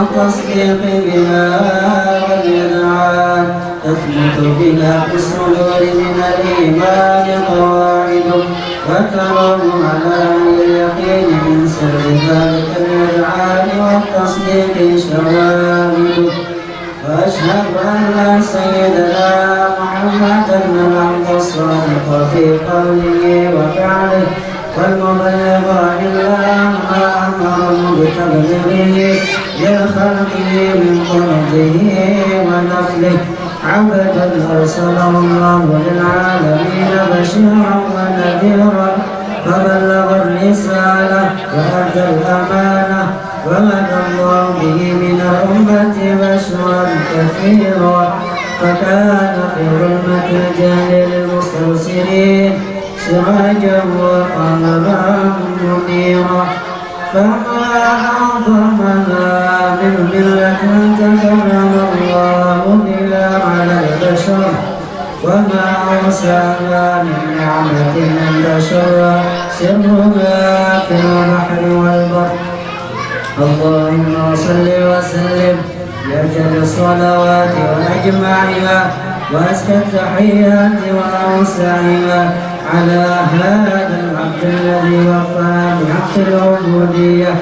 التصديق بها والإذعان تثبت بها في الصدور من الإيمان قواعد وترد على اليقين من سر ذلك الإذعان والتصديق شواهد وأشهد أن لا سيدنا محمدا العبد الصادق في قوله وفعله والمبلغ إلا ما أمره بتبليغه للخلق من قربه ونفله عبدا أرسله الله للعالمين بشيرا ونذيرا فبلغ الرسالة وأدى الأمانة ومدى الله به من الأمة بشرا كثيرا فكان في ظلمة الجهل للمستبصرين سراجا وقمرا منيرا فما أعظمها من ملة تكرم الله بها على البشر وما أوسعها من نعمة انتشر سرها في البحر والبر اللهم صل وسلم بأجل الصلوات وأجمعها وأزكى التحيات وأوسعها على هذا العبد الذي وفى بحق العبودية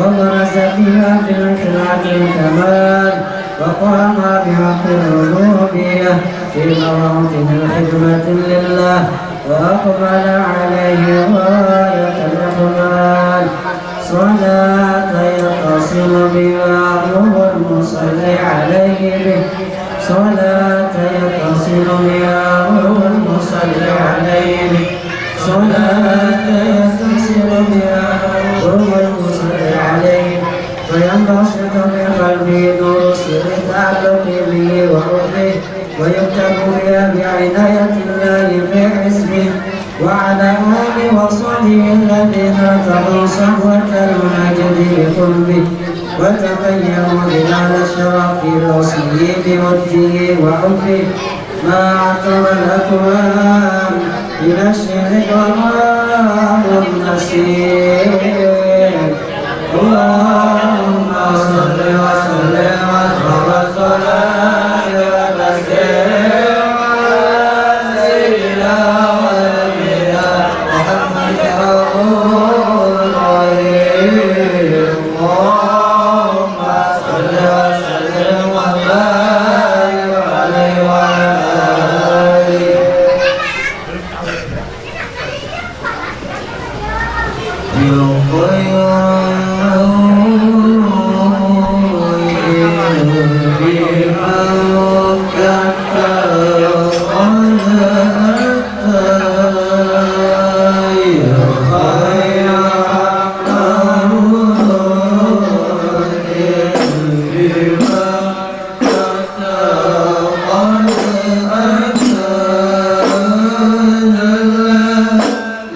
وبرز بها في الخلعة الكمال وقام بحق الربوبية في مواطن الخدمة لله وأقبل عليه غاية الإقبال صلاة يتصل بها روح المصلي عليه به صلاة يتصل بها روح المصلي عليه به صلاة يتصل بها روح المصلي عليه فينبسط من قلبه نور سر التعلق به وحبه ويكتب بها بعناية الله في حزبه وعلى آله وصحبه الذين ارتضوا صحوة المجد بقربه وتبينوا بنال الشرف في وصله بوده وحبه ما عطر الأكوان من الشرك وما النسير اللهم صل وسلم وأكبر الصلاة والتسليم على سيدنا ونبينا محمد رسول الله اللهم صل وسلم وبارك عليه وعلى آله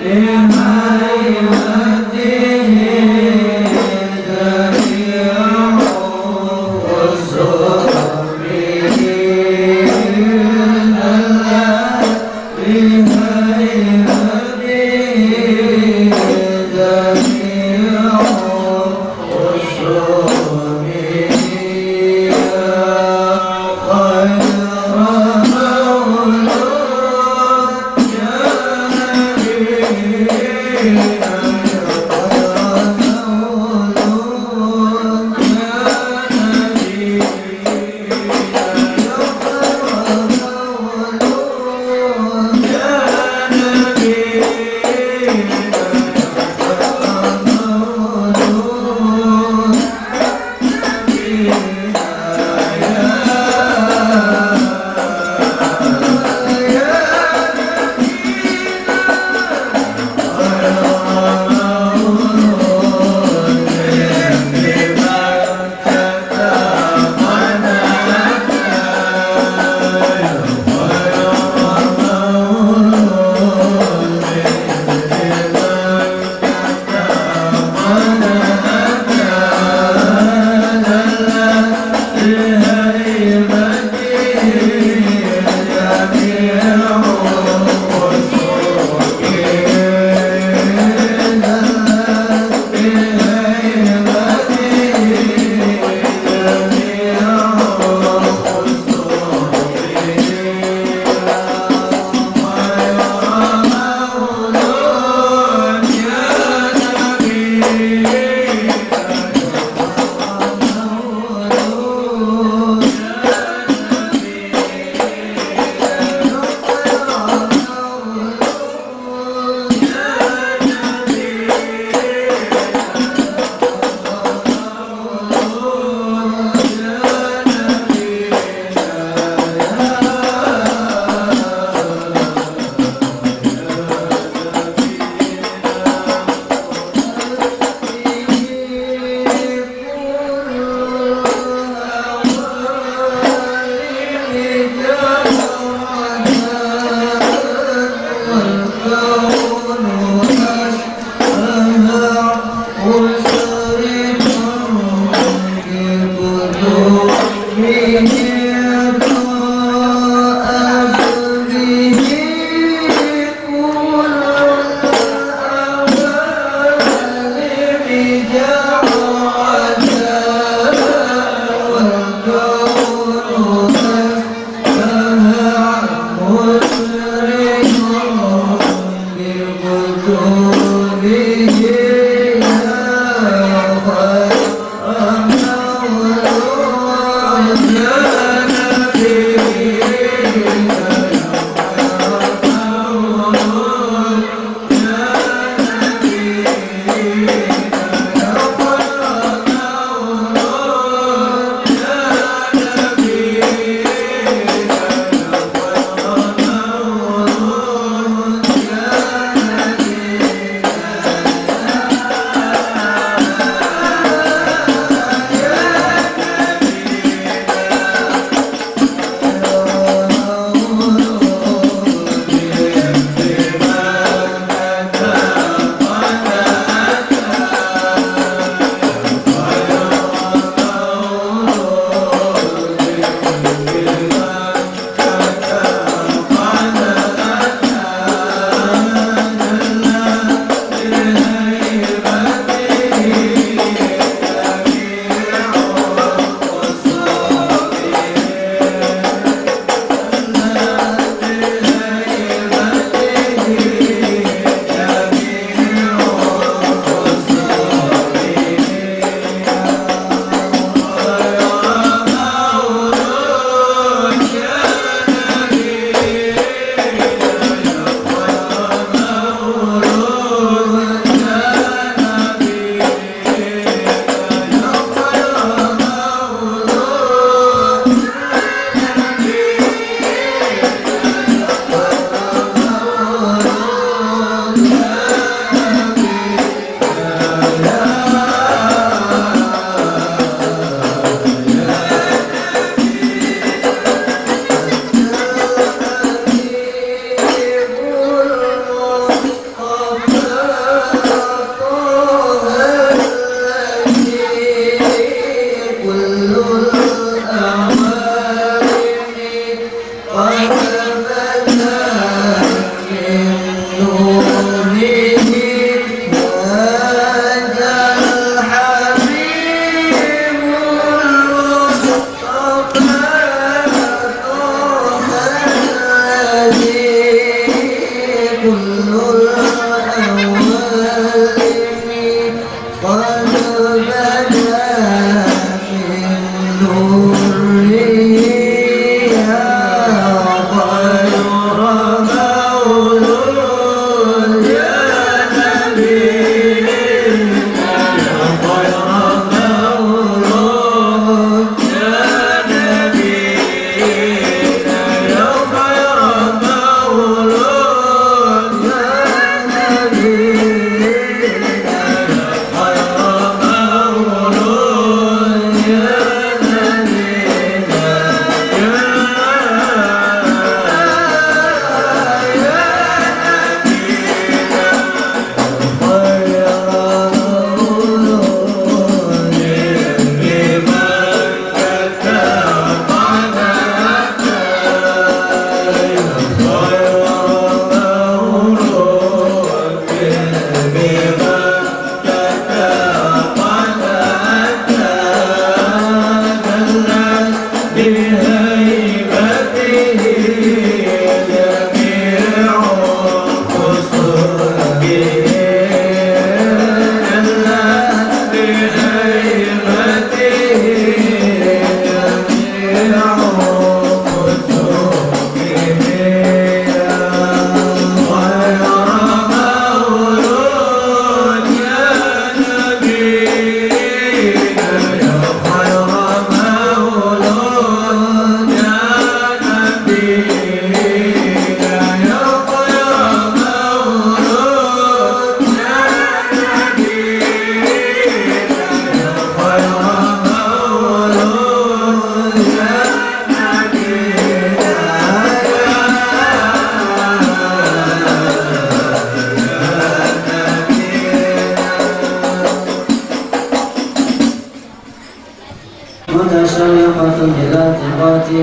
لما يهديه كل الأول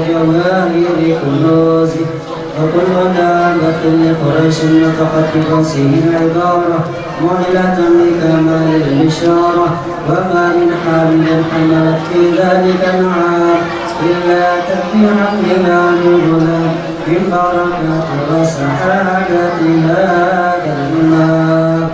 جواهر كنوزه وكل دابة لقريش نطقت بفصيح العبارة معلة بكمال البشارة وما من حامل حملت في ذلك العام إلا تكفيرا بها نزلا من بركات وسعادة هذا الماء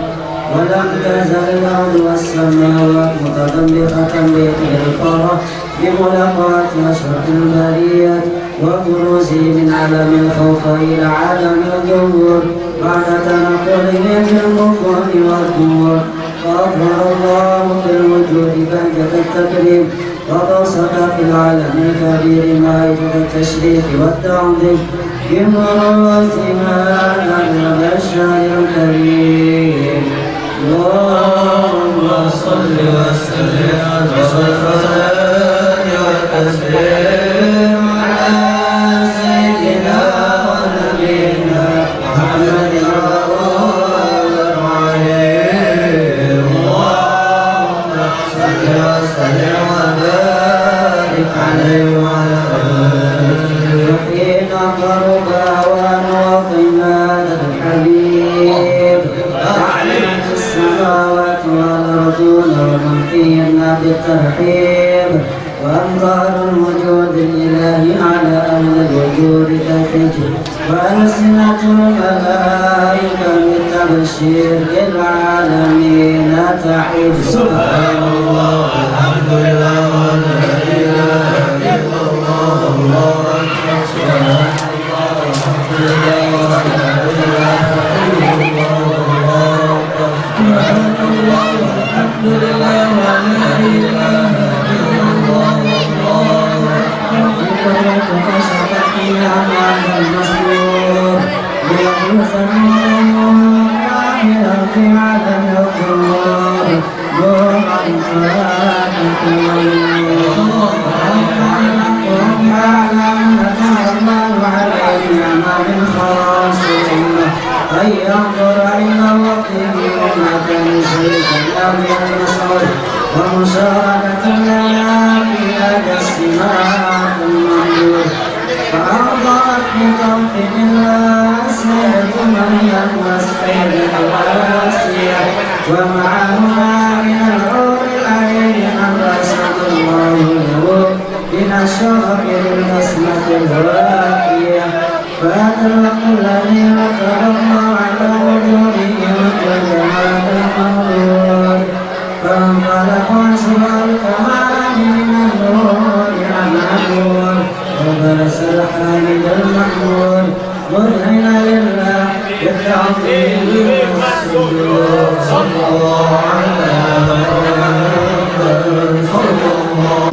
ولم تزل الأرض والسماوات متدمخة بخير الفرح بملاقاة أشرف البريات وبروزه من عدم الخوف إلى عدم الظهور بعد تنقله بالبطون والظهور فأظهر الله في الوجود بهجة التكريم وبسط في العالم الكبير مائدة التشريف والتعظيم بمروة هذا البشر الكريم اللهم صل وسلم على الصلاة والتسليم على سيدنا ونبينا محمد رسول الرحيم اللهم صل وسلم وبارك عليه وعلى آله حين قرب أوان وقيمة الحبيب رحمة السماوات والأرضون ومن فيهن بالترحيب وأنظار الوجود الإلهي على أهل الوجود تفجر وألسنة الملائكة بالتبشير للعالمين تحج سبحان الله الحمد لله ولا إله إلا الله الله أكبر سبحان الله الحمد لله ولا إله إلا الله الله أكبر سبحان الله الحمد لله ولا إله إلا الله كشفت إلى معنى المسرور ليغوث كاملا في عدم الظهور نورا فاتح اللهم اعلم نتعلم علينا ما من خواص الامه ان ينظر الى وقته وما كان شيئا من المسعود ومشاركة لنا في هذا السماء المحمود فأرضت بطرف الله أسيرة مريم والسيدة الآسية ومعهما من الحور العين أن رسل الله له من الشرف للبسمة الواقية فأدرك الذي رفع الله على وجوده وجمال المولود فانطلق أسرع الكمال من النور عن النور وبرس الحامد المحمود مذعن لله بالتعظيم والسجود صلى الله على محمد صلى الله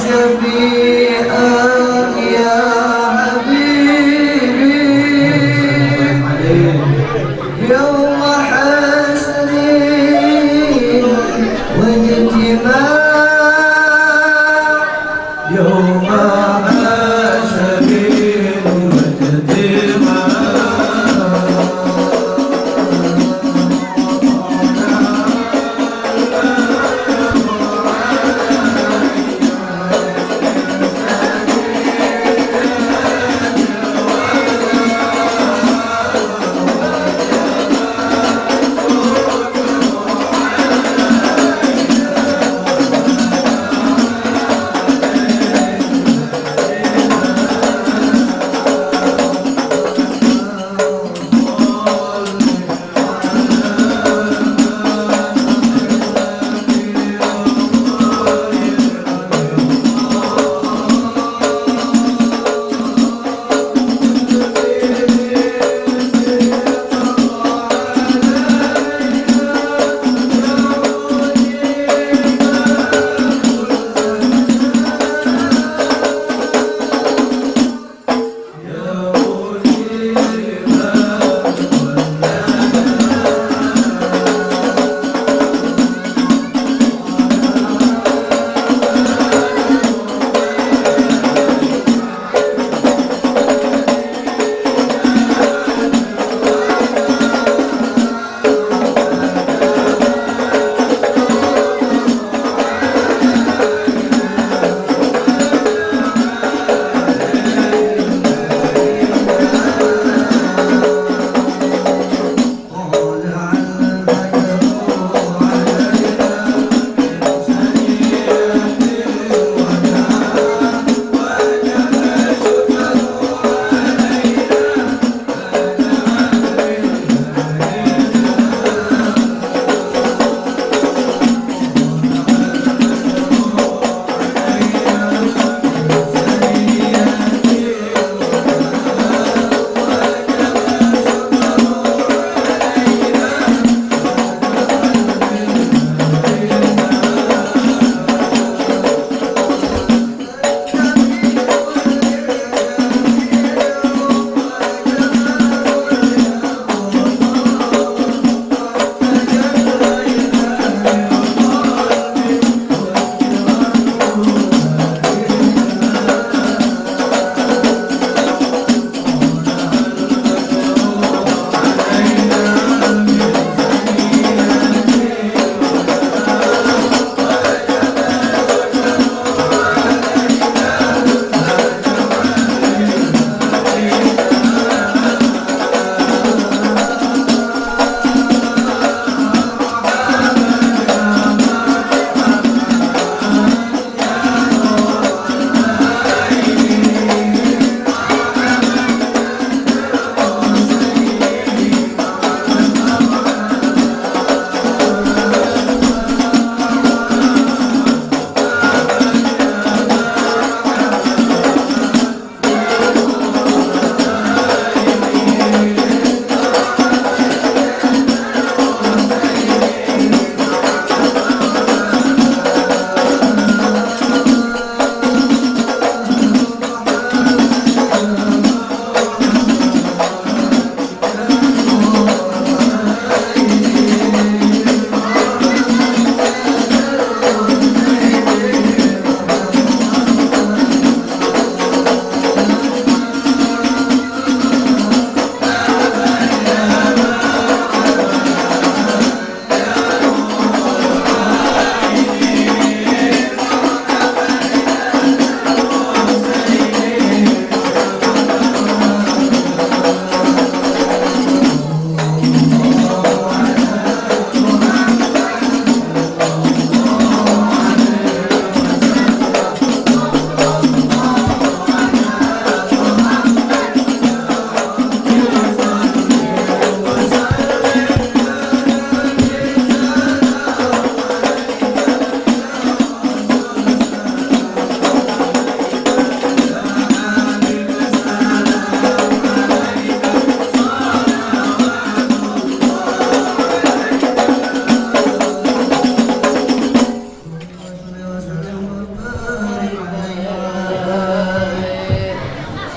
شفيعا يا حبيبي يوم حسر واجتماع يوم حسر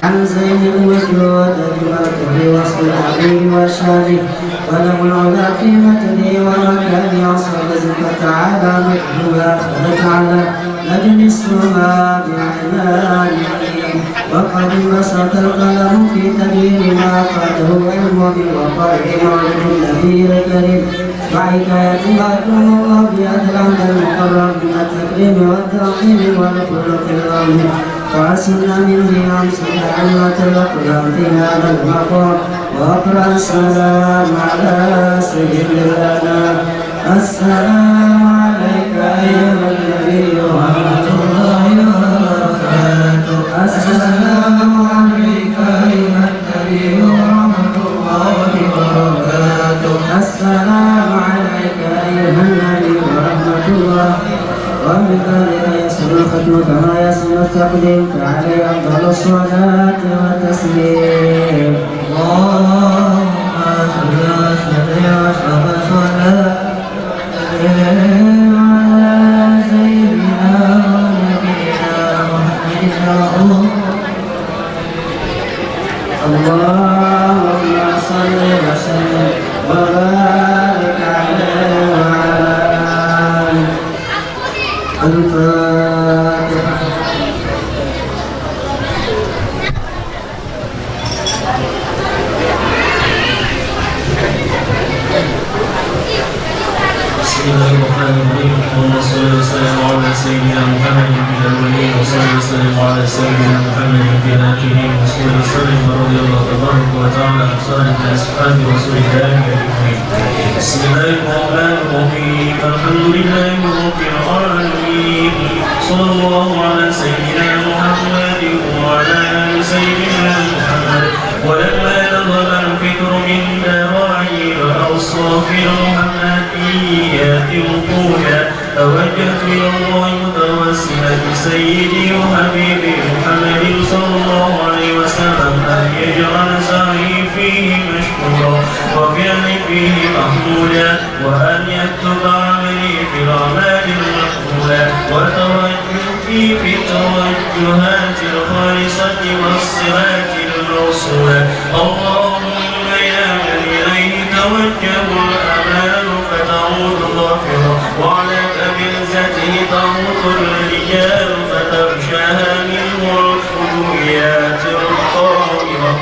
عن زين الوجه وتجمعت بوصف الحبيب والشافي وله العلا في متني ومكاني أصحاب فتعالى مكتوبا فتعالى نجلس ما بعنانه وقد انبسط القلم في تدبير ما فاته علم بالوقائع مولد النبي الكريم وحكاية ما يكون الله بأدرى المقرب من التكريم والتعظيم والخلق العظيم وعسلنا منه أمسك علمة الأقلام في هذا المقام وأقرأ السلام على سيد الأنام السلام عليك أيها النبي ورحمة الله وبركاته السلام عليك أيها النبي ورحمة الله وبركاته السلام عليك أيها النبي ورحمة الله ومن ذلك يسر الختم كما يسر التقديم فعليه أفضل الصلاة والتسليم اللهم صل وسلم وصلى على سيدنا ونبينا محمد اللهم صل وسلم وبارك عليه وعلى آله الفاتحة. بسم الله الرحمن الرحيم. اللهم صل وسلم على سيدنا محمد في الاولين وصل وسلم على سيدنا محمد في الاخرين وصل وسلم ورضي الله تبارك وتعالى عن صالح اصحاب رسول الله اجمعين. بسم الله الرحمن الرحيم. الحمد لله رب العالمين. صلى الله على سيدنا محمد وعلى ال سيدنا محمد. ولما نظر الفكر من دواعي واوصاف المحمديات وقولا توجهت الى الله متوسلا بسيدي وحبيبي محمد صلى الله عليه وسلم ان يجعل سعي فيه مشكورا وفعلي فيه محمودا وان يكتب عملي في الاعمال المقبوله وتوجهي في التوجهات الخالصه والصلاه الموصوله. اللهم يا من اليه توجه الامال فتعود ظافرا وعلى كبرزته تعود الرجال فتغشاها منه الفجويات القامرة.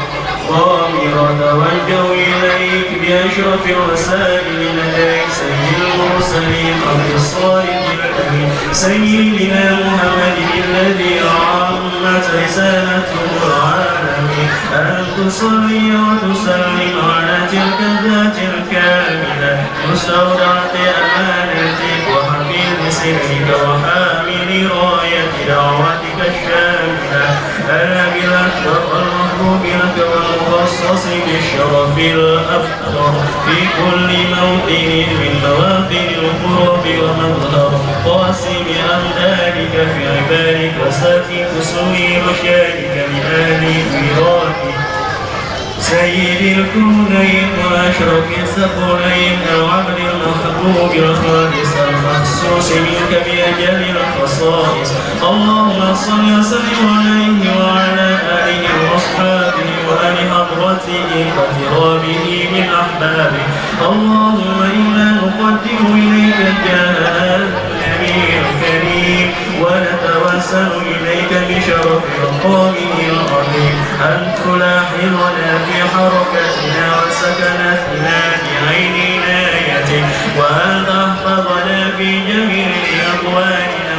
توجه إليك بأشرف الرسائل لديك سيد المرسلين أبي الصالح الأمين سيدنا محمد الذي عمت رسالته العالمين أن تصلي وتسلم على تلك الذات الكاملة مستودعة أمانتك وحفيظ سرك وحامل راية دعوتك الشاملة النبيلة والمحبوب لك والمخصص بالشرف الأفضل في كل موطن من مواطن القرب ومظهر قاسم أمدادك في عبادك وساكن كسوي رشادك لآل فراقك سيد الكونين وأشرف الثقلين العبد المحبوب الخالص المخصوص منك بأجل الخصائص. اللهم صل وسلم عليه وعلى آله وأصحابه وآل حضرته وكرامه من أحبابه. اللهم إنا نقدم إليك الجاه النبي الكريم ونتوسل إليك بشرف مقامه العظيم أن تلاحظنا في حركتنا وسكنتنا بعين عنايتك وأن تحفظنا في جميع أقوالنا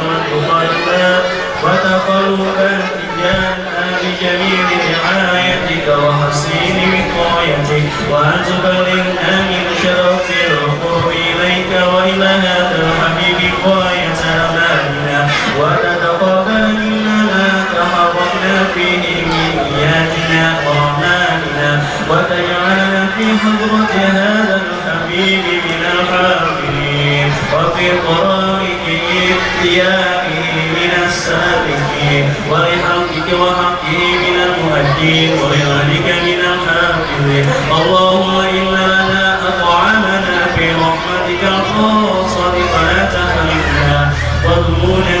وتقلبات جاءنا بجميع رعايتك وحسين وقايتك وأن تبلغنا من شرف القرب إليك وإلى هذا الحبيب غاية أمالنا وتتقبل منا ما تحركنا فيه من نياتنا وأعمالنا وتجعلنا في حضرة هذا الحبيب من الحافظين وفي طرائق اتيائه من السابقين ولحقك وحقه من المهدين ولغيرك من الحافظين. اللهم إن لنا أطعمنا في رحمتك الخاصة فلا تحرمنا وضمونا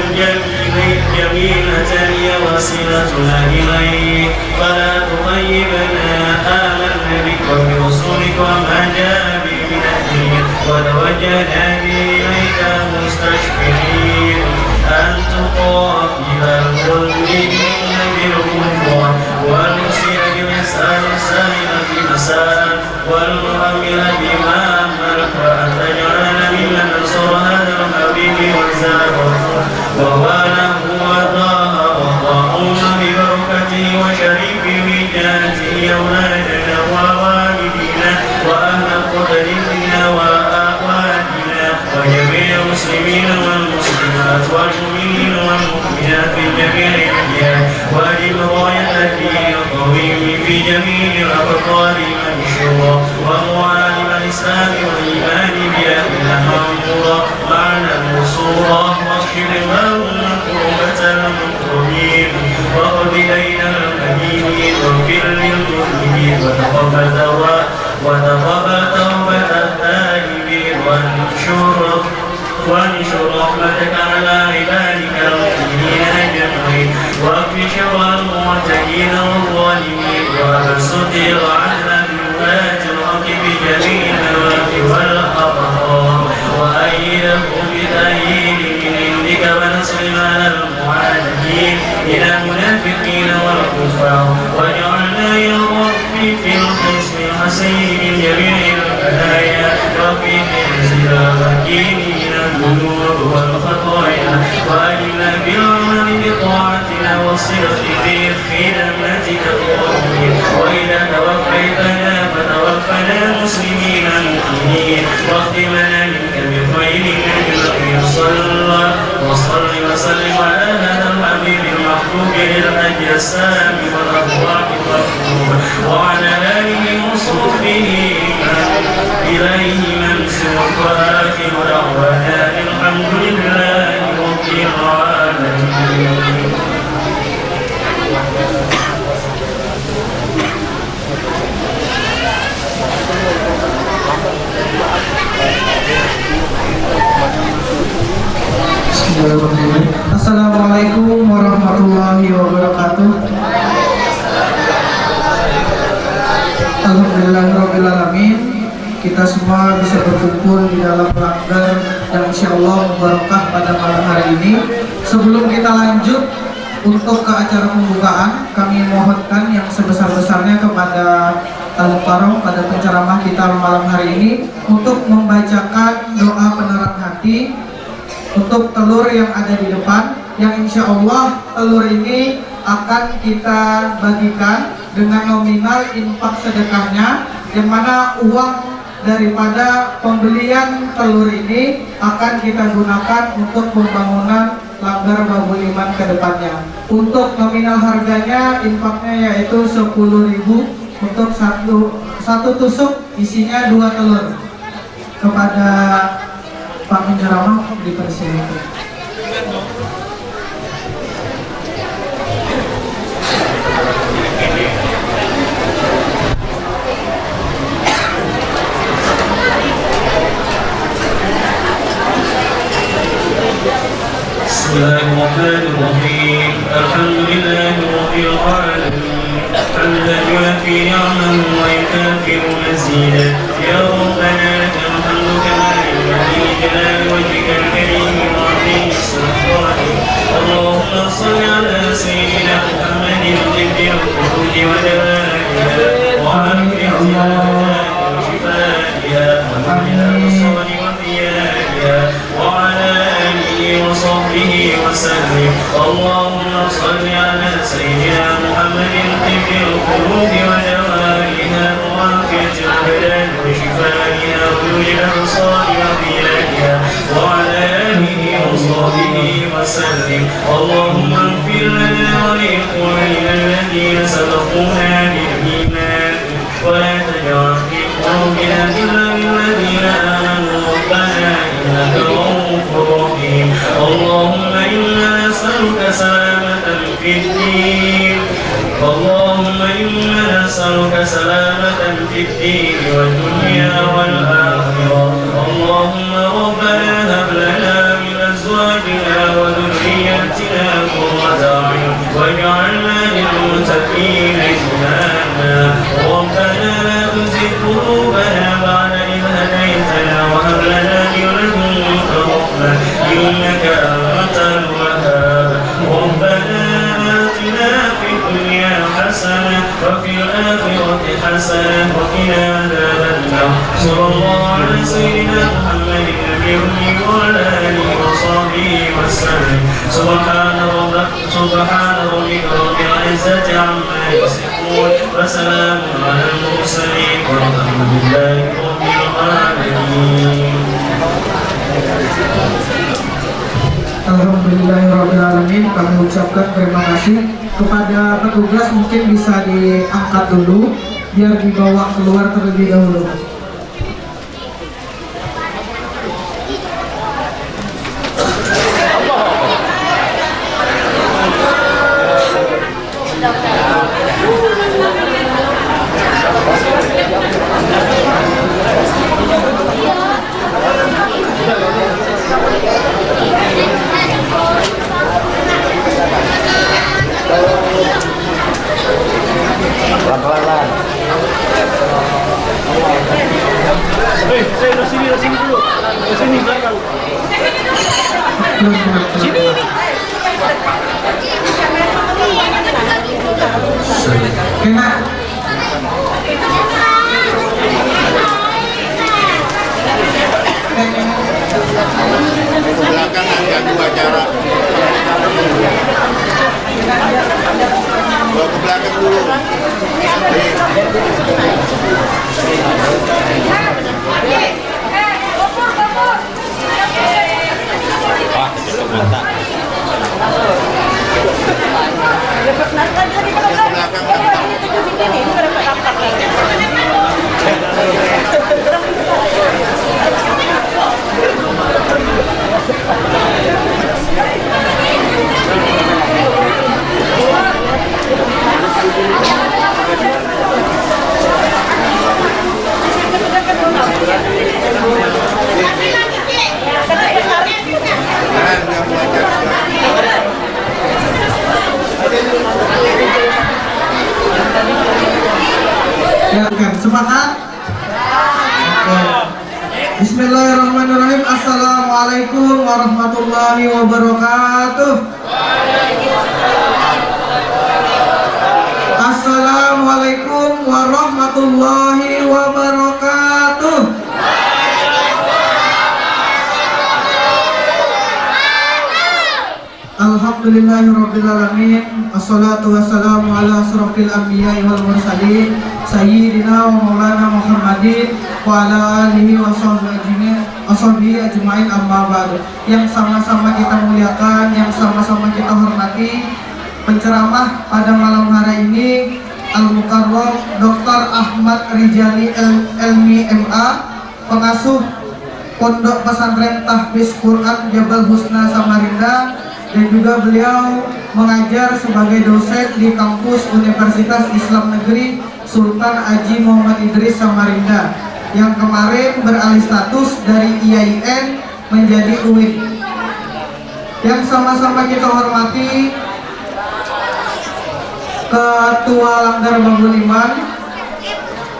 جميلة وسيلتنا إليك فلا تغيبنا آمنا بك وبرسولك وما جاء به من الدين وتوجهنا به إليك مستشفعين أن تقاتل المؤمنين بالكفر والمسيء بمسأل السائل بمسأل والمؤمن بما أمرك وأن تجعلنا ممن نصر هذا الحبيب وزاره ووالاه وطاها وطاعون ببركته وشريف وجاته أولادنا ووالدينا وأهل قدرنا وأخواتنا وجميع المسلمين والمسلمات والمؤمنين والمؤمنات في جميع الأديان وأجب غاية القويم في جميع الأقطار منشورا ومعالم الإسلام والإيمان بأهلنا منصورا معنى المنصورا واكشف اللهم كربة المكرمين واقض دين المدينين واغفر للمؤمنين وتقبل توبة التائبين وانشر رحمتك على عبادك المؤمنين أجمعين واكف شر المعتدين والظالمين وابسط العدل بولاة الحق بجميع النواحي والأقطار وأيدهم بتأييد من عندك ونصر على المعاندين من المنافقين والكفار واجعلنا يا رب في القسم الحسين من جميع البلايا وفي حرز الأماكن من الذنوب والخطايا وأجعلنا بالعمل بطاعتنا والصدق في خدمتك الطاهرين وإذا توفيتنا فتوفنا مسلمين مؤمنين واختم لنا منك بخير أجمعين وصل وسلم على هذا الحبيب المحبوب للأجسام والأرواح المحبوب وعلى آله وصحبه إليه منسوب وآخر دعوانا الحمد لله رب العالمين. Assalamualaikum warahmatullahi wabarakatuh. Alhamdulillahirrabbilalamin. Kita semua bisa berkumpul di dalam langgar yang insyaallah mubarakah pada malam hari ini. Sebelum kita lanjut untuk ke acara pembukaan, kami mohonkan yang sebesar-besarnya kepada Al-Mukarram pada penceramah kita malam hari ini untuk membacakan doa penerang hati untuk telur yang ada di depan, yang insya Allah telur ini akan kita bagikan dengan nominal infak sedekahnya, yang mana uang daripada pembelian telur ini akan kita gunakan untuk pembangunan langgar Babul Iman ke depannya. Untuk nominal harganya infaknya yaitu 10.000 untuk satu tusuk isinya 2 telur. Kepada Pak penceramah dipersilakan. Bismillahirrahmanirrahim. Alhamdulillahi rabbil alamin. Hamdan yuafi ni'amahu wa yukafi'u mazidah. Ya Rabbana lakal hamdu kama yanbaghi li jalali wajhikal karim wa 'azimi sultanik. Allahumma shalli ala sayyidina Muhammadin tibbil qulubi wa dawaiha wa 'afiya wa shifaiha wa min al-asali wa thiyaiha wa 'ala وصحبه وسلم. اللهم صل على سيدنا محمد طب القلوب ودوائها وعافية البدن وشفائها ونور الأبصار وضيائها وعلى آله وصحبه وسلم. اللهم اغفر لنا ولإخواننا الذين سبقونا بالإيمان ولا تجعل في قلوبنا غلا للذين آمنوا ربنا إنك رؤوف رحيم. اللهم إنا نسألك سلامة في الدين. اللهم إنا نسألك سلامة في الدين والدنيا والآخرة. اللهم ربنا هب لنا من أزواجنا وذرياتنا قرة أعين واجعلنا للمتقين إماما ربنا لا تزغ قلوبنا بعد إذ هديتنا وهب لنا من لدنك رحمة إنك أنت الوهاب ربنا آتنا في الدنيا حسنة وفي الآخرة حسنة وقنا عذاب النار صلى الله على سيدنا محمد النبي وعلى آله وصحبه وسلم سبحان ربك رب العزة عما يصفون وسلام على المرسلين والحمد لله رب العالمين. Alhamdulillahirrahmanirrahim. Kami ucapkan terima kasih kepada petugas, mungkin bisa diangkat dulu biar dibawa keluar terlebih dahulu. Pelan-pelan. Sini dulu. Sini belakang. Sini. Kena. Belakang ada dua jarak. Bawa ke belakang dulu. Semangat. Bismillahirrahmanirrahim. Assalamualaikum warahmatullahi wabarakatuh. Assalamualaikum warahmatullahi wabarakatuh. Alhamdulillahirrabbilalamin. Assalatu wassalamu ala asrafil anbiya'i wal mursalin Sayyidina wa maulana Muhammadin wa ala alihi wa sahbihi ajma'in amma ba'du. Yang sama-sama kita muliakan, yang sama-sama kita hormati, penceramah pada malam hari ini Al-Mukarram Dr. Ahmad Rijali Elmi MA, pengasuh Pondok Pesantren Tahfiz Quran Jabal Husna Samarinda, dan juga beliau mengajar sebagai dosen di kampus Universitas Islam Negeri Sultan Haji Muhammad Idris Samarinda, yang kemarin beralih status dari IAIN menjadi UIN. Yang sama-sama kita hormati Ketua Langgar Babuliman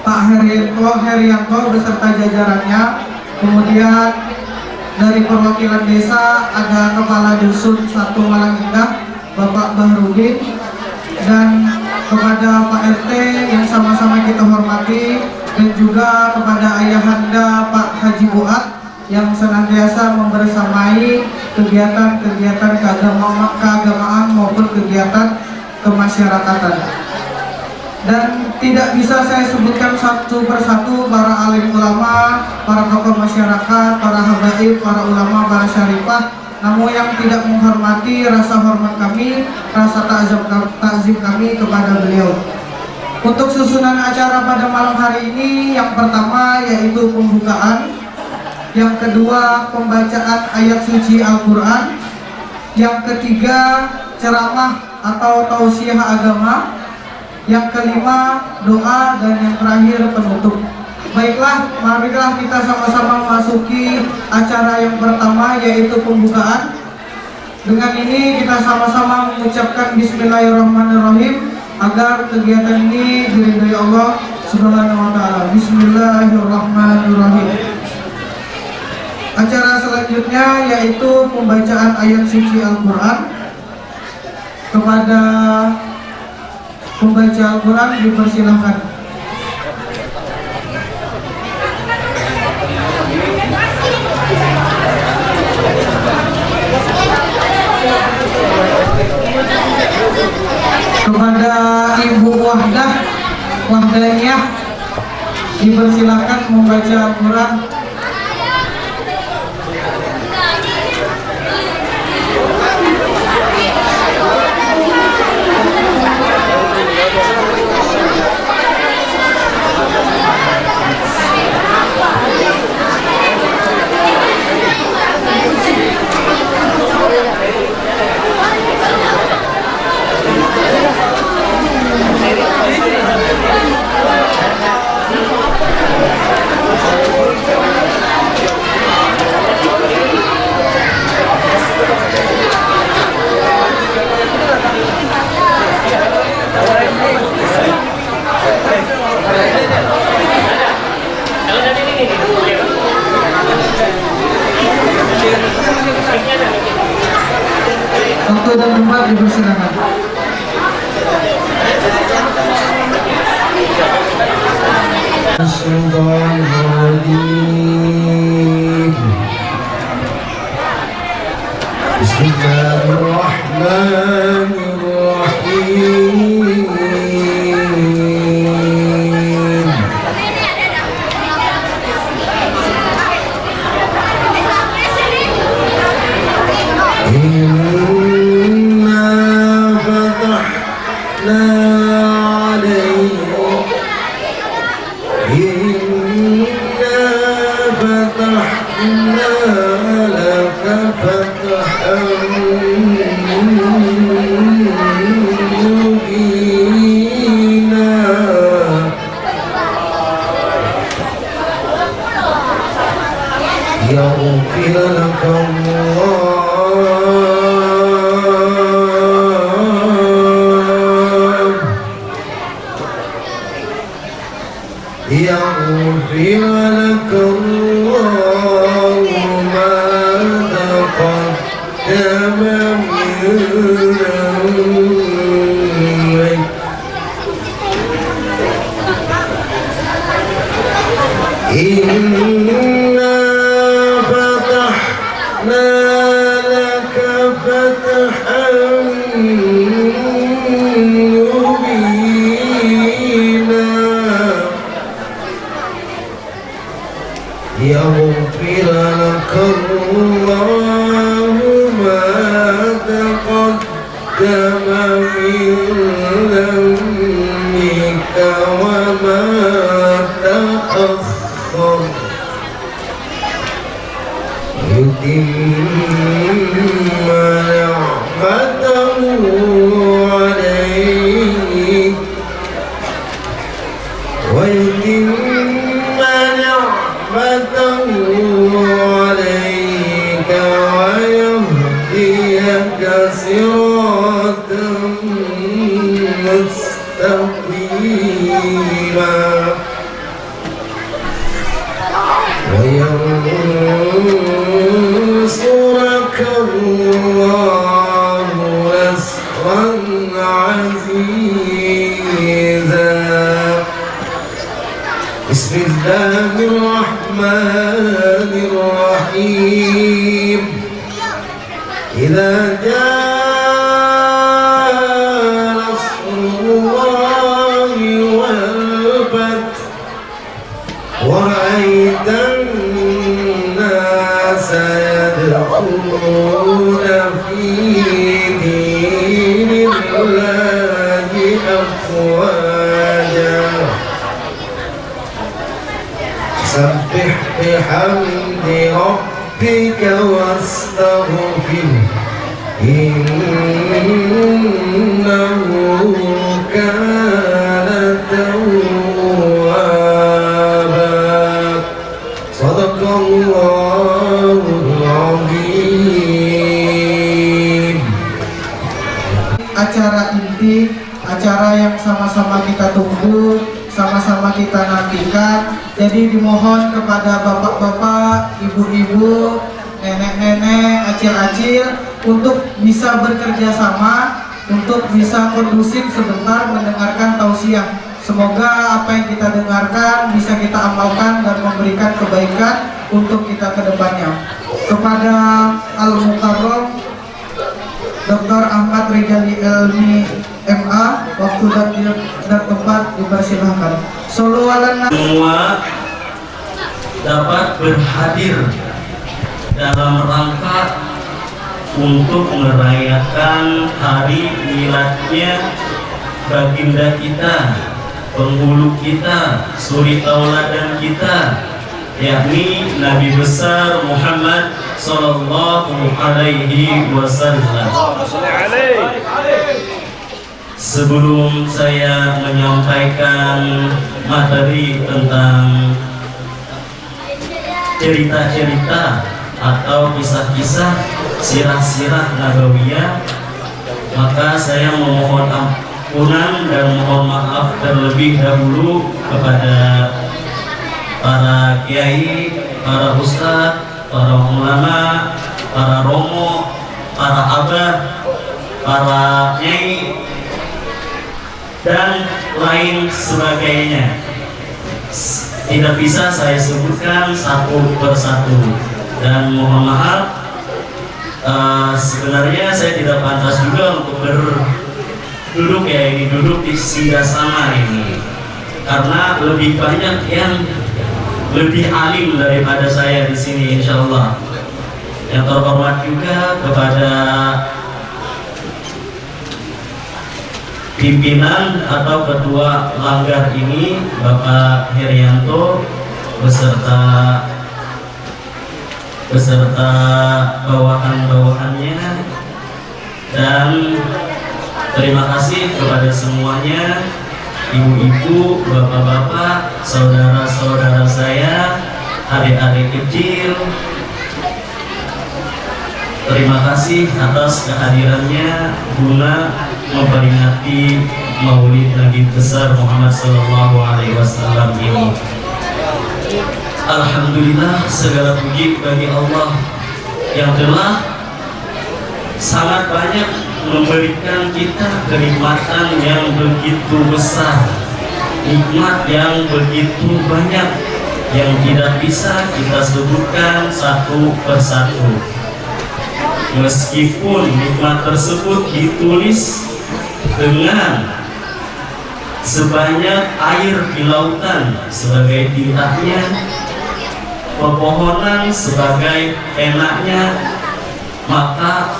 Pak Herianto beserta jajarannya, kemudian dari perwakilan desa ada Kepala Dusun 1 Malang Indah Bapak Bahrudin, dan kepada Pak RT yang sama-sama kita hormati, dan juga kepada Ayahanda Pak Haji Buat yang senantiasa membersamai kegiatan-kegiatan keagamaan maupun kegiatan kemasyarakatan. Dan tidak bisa saya sebutkan satu persatu para alim ulama, para tokoh masyarakat, para habaib, para ulama, para syarifah, namun yang tidak menghormati rasa hormat kami, rasa takzim kami kepada beliau. Untuk susunan acara pada malam hari ini, yang pertama yaitu pembukaan, yang kedua pembacaan ayat suci Al-Quran, yang ketiga ceramah atau tausiah agama, yang kelima doa, dan yang terakhir penutup. Baiklah, marilah kita sama-sama memasuki acara yang pertama yaitu pembukaan. Dengan ini kita sama-sama mengucapkan Bismillahirrahmanirrahim agar kegiatan ini diridhai Allah Subhanahu wa taala. Bismillahirrahmanirrahim. Acara selanjutnya yaitu pembacaan ayat suci Al-Qur'an. Kepada pembaca Al-Qur'an dipersilahkan. Kepada Ibu Wahdanya dipersilakan membaca Al-Quran. Waktu dan tempat dipersilakan. Bismillahirrahmanirrahim. Inna fatahna alayka Inna fatahna laka fathan mubina yaghfir laka يغفر لك الله ما تقدم من ذنبك إنا فتحنا لك فتحا مبينا يغفر لك الله ما تقدم من ذنبك وما تأخر يتم نعمته عليك ويتم نعمته عليك ويهديك صراطا مستقيما وينصرك الله نصرا عزيزا بسم الله الرحمن الرحيم إذا جاء نصر الله والفتح ورأيت الناس يدخلون في دين الله أفواجا سبح بحمد ربك واستغفره إنه كان توابا صدق الله العظيم acara inti, acara yang sama-sama kita tunggu, sama-sama kita nantikan. Jadi dimohon kepada bapak-bapak, ibu-ibu, nenek-nenek, acil-acil untuk bisa bekerja sama, untuk bisa kondusif sebentar mendengarkan tausiah. Semoga apa yang kita dengarkan bisa kita amalkan dan memberikan kebaikan untuk kita ke depannya. Kepada Al-Mukarram Dr. Ahmad Rijali Elmi MA, waktu dan tempat dipersilahkan. Sallu ala nabi. Semua dapat berhadir dalam rangka untuk merayakan hari miladnya baginda kita, penghulu kita, suri tauladan kita, yakni Nabi besar Muhammad sallallahu alaihi wasallam. Sebelum saya menyampaikan materi tentang cerita-cerita atau kisah-kisah sirah-sirah nabawiyah, maka saya memohon ampunan dan mohon maaf terlebih dahulu kepada para kiai, para ustadz, para ulama, para romo, para abah, para nyai, dan lain sebagainya. Tidak bisa saya sebutkan satu persatu, dan mohon maaf, sebenarnya saya tidak pantas juga untuk berduduk duduk di singgasana ini, karena lebih banyak yang lebih alim daripada saya di sini, insya Allah. Yang terhormat juga kepada pimpinan atau ketua langgar ini, Bapak Herianto, beserta bawahan-bawahannya, dan terima kasih kepada semuanya, ibu-ibu, bapak-bapak, saudara-saudara saya, adik-adik kecil. Terima kasih atas kehadirannya guna memperingati Maulid Nabi besar Muhammad sallallahu alaihi wasallam ini. Alhamdulillah, segala puji bagi Allah yang telah sangat banyak memberikan kita kenikmatan yang begitu besar, nikmat yang begitu banyak yang tidak bisa kita sebutkan satu persatu. Meskipun nikmat tersebut ditulis dengan sebanyak air di lautan sebagai tintanya, pepohonan sebagai enaknya, maka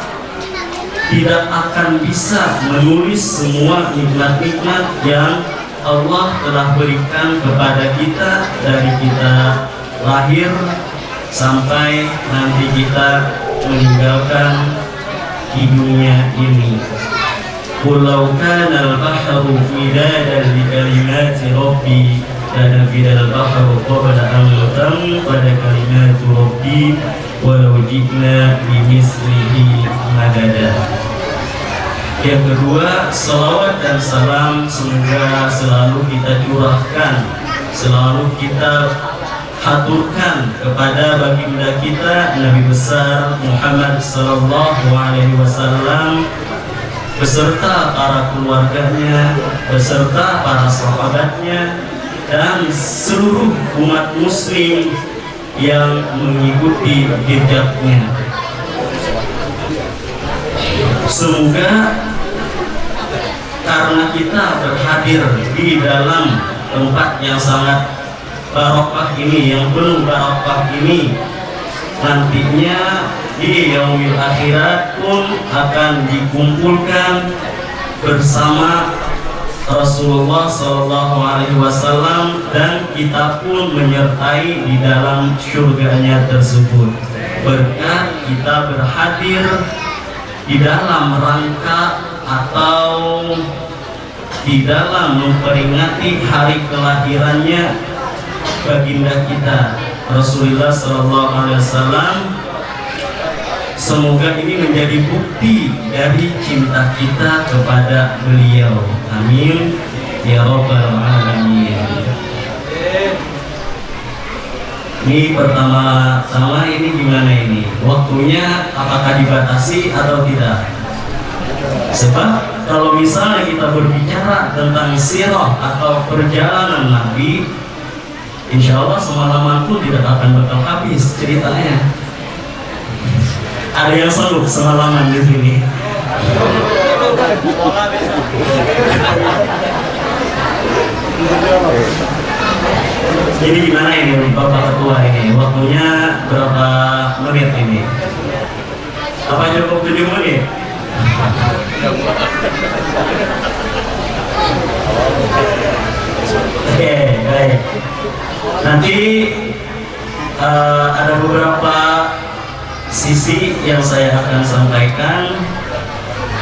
tidak akan bisa menulis semua nikmat-nikmat yang Allah telah berikan kepada kita dari kita lahir sampai nanti kita meninggalkan di dunia ini. Walau kana al-bahru midadan li kalimati rabbi lanafida al-bahru qabla an tanfada kalimatu rabbi walau ji'na bimislihi madada. Yang kedua, salawat dan salam semoga selalu kita curahkan, selalu kita haturkan kepada baginda kita Nabi besar Muhammad sallallahu alaihi wasallam beserta para keluarganya, beserta para sahabatnya, dan seluruh umat muslim yang mengikuti jejaknya. Semoga karena kita berhadir di dalam tempat yang sangat barokah ini, yang penuh barokah ini, nantinya di yaumil akhirat pun akan dikumpulkan bersama Rasulullah Shallallahu Alaihi Wasallam, dan kita pun menyertai di dalam surganya tersebut berkat kita berhadir di dalam rangka atau di dalam memperingati hari kelahirannya baginda kita Rasulullah Sallallahu Alaihi Wasallam. Semoga ini menjadi bukti dari cinta kita kepada beliau. Amin ya rabbal alamin. Ini pertama-tama ini gimana ini? Waktunya apakah dibatasi atau tidak? Sebab kalau misalnya kita berbicara tentang sirah atau perjalanan Nabi, insya Allah semalaman pun tidak akan bakal habis ceritanya. Ada yang sanggup semalaman di sini? Jadi gimana ini Bapak Ketua ini? Waktunya berapa menit ini? Apa cukup 7 menit? Oke, baik. Nanti ada beberapa sisi yang saya akan sampaikan,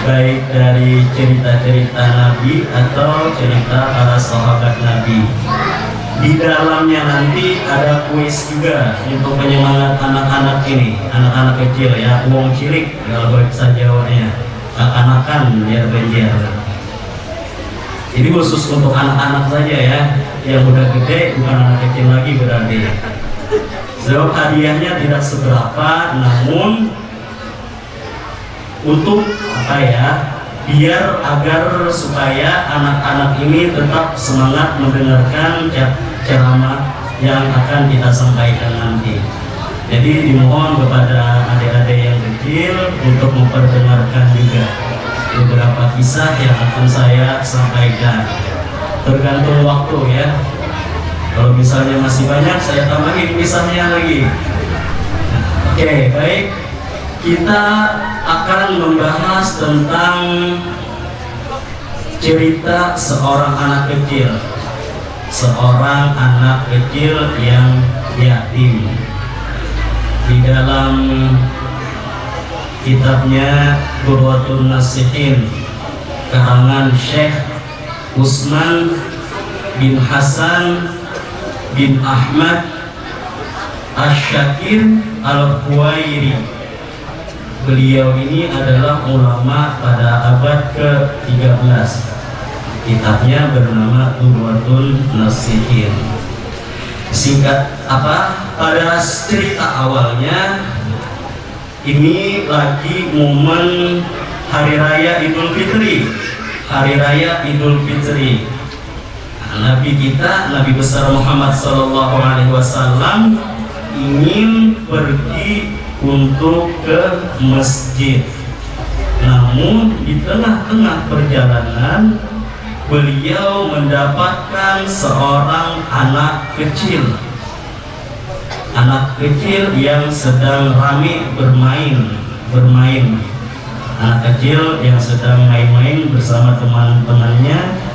baik dari cerita-cerita Nabi atau cerita para sahabat Nabi. Di dalamnya nanti ada kuis juga untuk penyemangat anak-anak ini, anak-anak kecil ya, wong cilik kalau bahasa Jawanya, anak-anakan biar benjer. Ini khusus untuk anak-anak saja ya, yang udah gede bukan anak kecil lagi berarti. Sebab hadiahnya tidak seberapa, namun untuk apa ya? Biar agar supaya anak-anak ini tetap semangat mendengarkan ceramah yang akan kita sampaikan nanti. Jadi dimohon kepada adik-adik yang kecil untuk memperdengarkan juga beberapa kisah yang akan saya sampaikan. Tergantung waktu ya. Kalau misalnya masih banyak, saya tambahin kisahnya lagi. Oke, baik. Kita akan membahas tentang cerita seorang anak kecil. Seorang anak kecil yang yatim. Di dalam kitabnya Qurratun Nasihin karangan Syekh Utsman bin Hasan bin Ahmad Asy-Syakir Al-Khuwairi. Beliau ini adalah ulama pada abad ke-13. Kitabnya bernama Qurratun Nasihin. Singkat apa? Pada cerita awalnya ini lagi momen Hari Raya Idul Fitri. Hari Raya Idul Fitri. Nabi kita, Nabi besar Muhammad SAW ingin pergi untuk ke masjid. Namun di tengah-tengah perjalanan beliau mendapatkan seorang anak kecil. Anak kecil yang sedang ramai bermain. Anak kecil yang sedang main-main bersama teman-temannya,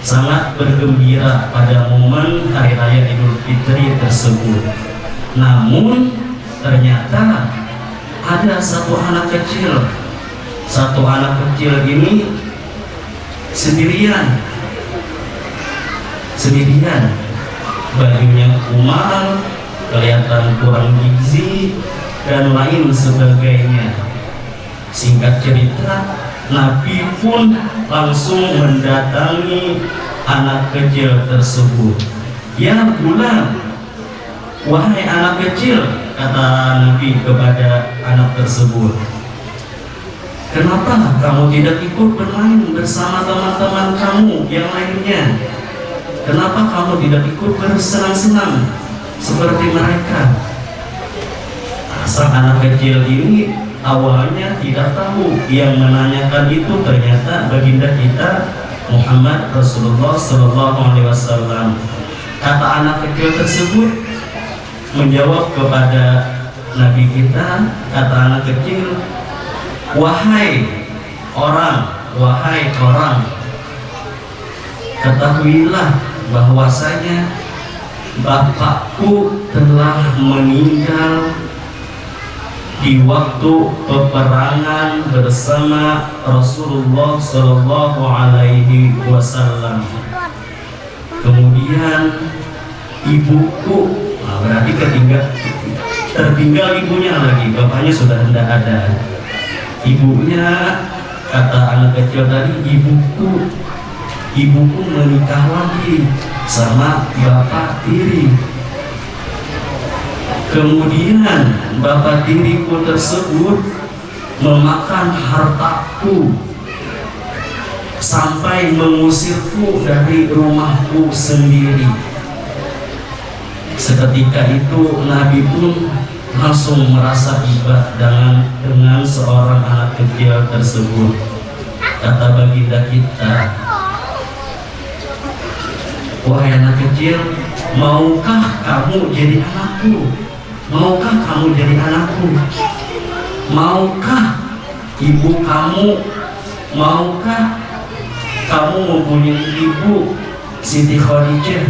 sangat bergembira pada momen Hari Raya Idul Fitri tersebut. Namun ternyata ada satu anak kecil. Satu anak kecil ini sendirian, bajunya kumal, kelihatan kurang gizi dan lain sebagainya. Singkat cerita, Nabi pun langsung mendatangi anak kecil tersebut. Ya gulam, wahai anak kecil, kata Nabi kepada anak tersebut, kenapa kamu tidak ikut bermain bersama teman-teman kamu yang lainnya? Kenapa kamu tidak ikut bersenang-senang seperti mereka? Sang anak kecil ini awalnya tidak tahu, yang menanyakan itu ternyata baginda kita Muhammad Rasulullah SAW. Kata anak kecil tersebut menjawab kepada Nabi kita, kata anak kecil, wahai orang, ketahuilah bahwasanya bapakku telah meninggal di waktu peperangan bersama Rasulullah Shallallahu Alaihi Wasallam. Kemudian ibuku, berarti tertinggal ibunya lagi, bapaknya sudah tidak ada. Ibunya, kata anak kecil tadi, ibuku menikah lagi sama bapak tiri. Kemudian bapak tiriku tersebut memakan hartaku sampai mengusirku dari rumahku sendiri. Seketika itu Nabi pun langsung merasa iba dengan seorang anak kecil tersebut. Kata baginda kita, wahai anak kecil, maukah kamu jadi anakku? Maukah kamu jadi anakku? Maukah ibu kamu? Maukah kamu mempunyai ibu Siti Khadijah?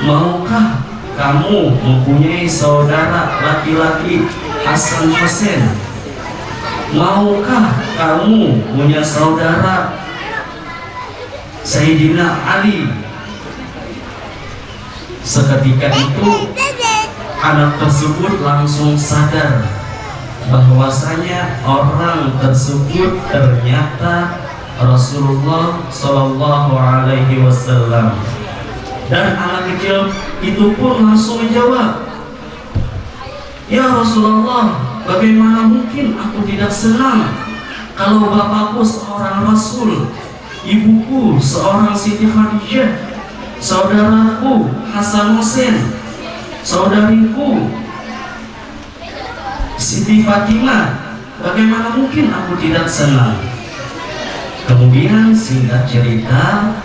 Maukah kamu mempunyai saudara laki-laki Hasan Hussein? Maukah kamu punya saudara Sayyidina Ali? Seketika itu anak tersebut langsung sadar bahwasanya orang tersebut ternyata Rasulullah Shallallahu Alaihi Wasallam. Dan anak kecil itu pun langsung menjawab, ya Rasulullah, bagaimana mungkin aku tidak senang kalau bapakku seorang Rasul, ibuku seorang Siti Khadijah, saudaraku Hasan Hussein, saudariku Siti Fatimah, bagaimana mungkin aku tidak senang? Kemudian singkat cerita,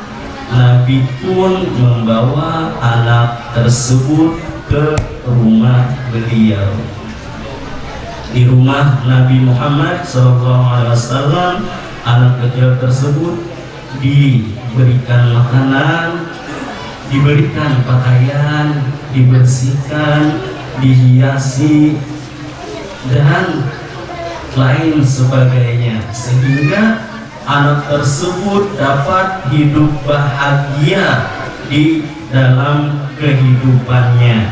Nabi pun membawa anak tersebut ke rumah beliau. Di rumah Nabi Muhammad SAW, anak kecil tersebut diberikan makanan, diberikan pakaian, dibersihkan, dihiasi, dan lain sebagainya, sehingga anak tersebut dapat hidup bahagia di dalam kehidupannya,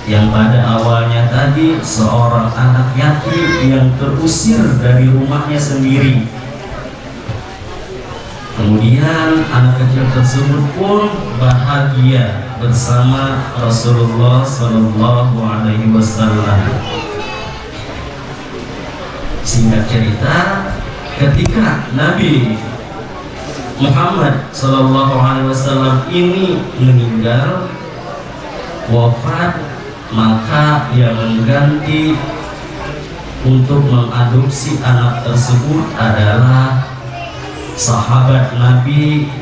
yang pada awalnya tadi seorang anak yatim yang terusir dari rumahnya sendiri. Kemudian anak kecil tersebut pun bahagia bersama Rasulullah Shallallahu Alaihi Wasallam. Singkat cerita, ketika Nabi Muhammad Shallallahu Alaihi Wasallam ini meninggal, wafat, maka yang mengganti untuk mengadopsi anak tersebut adalah sahabat Nabi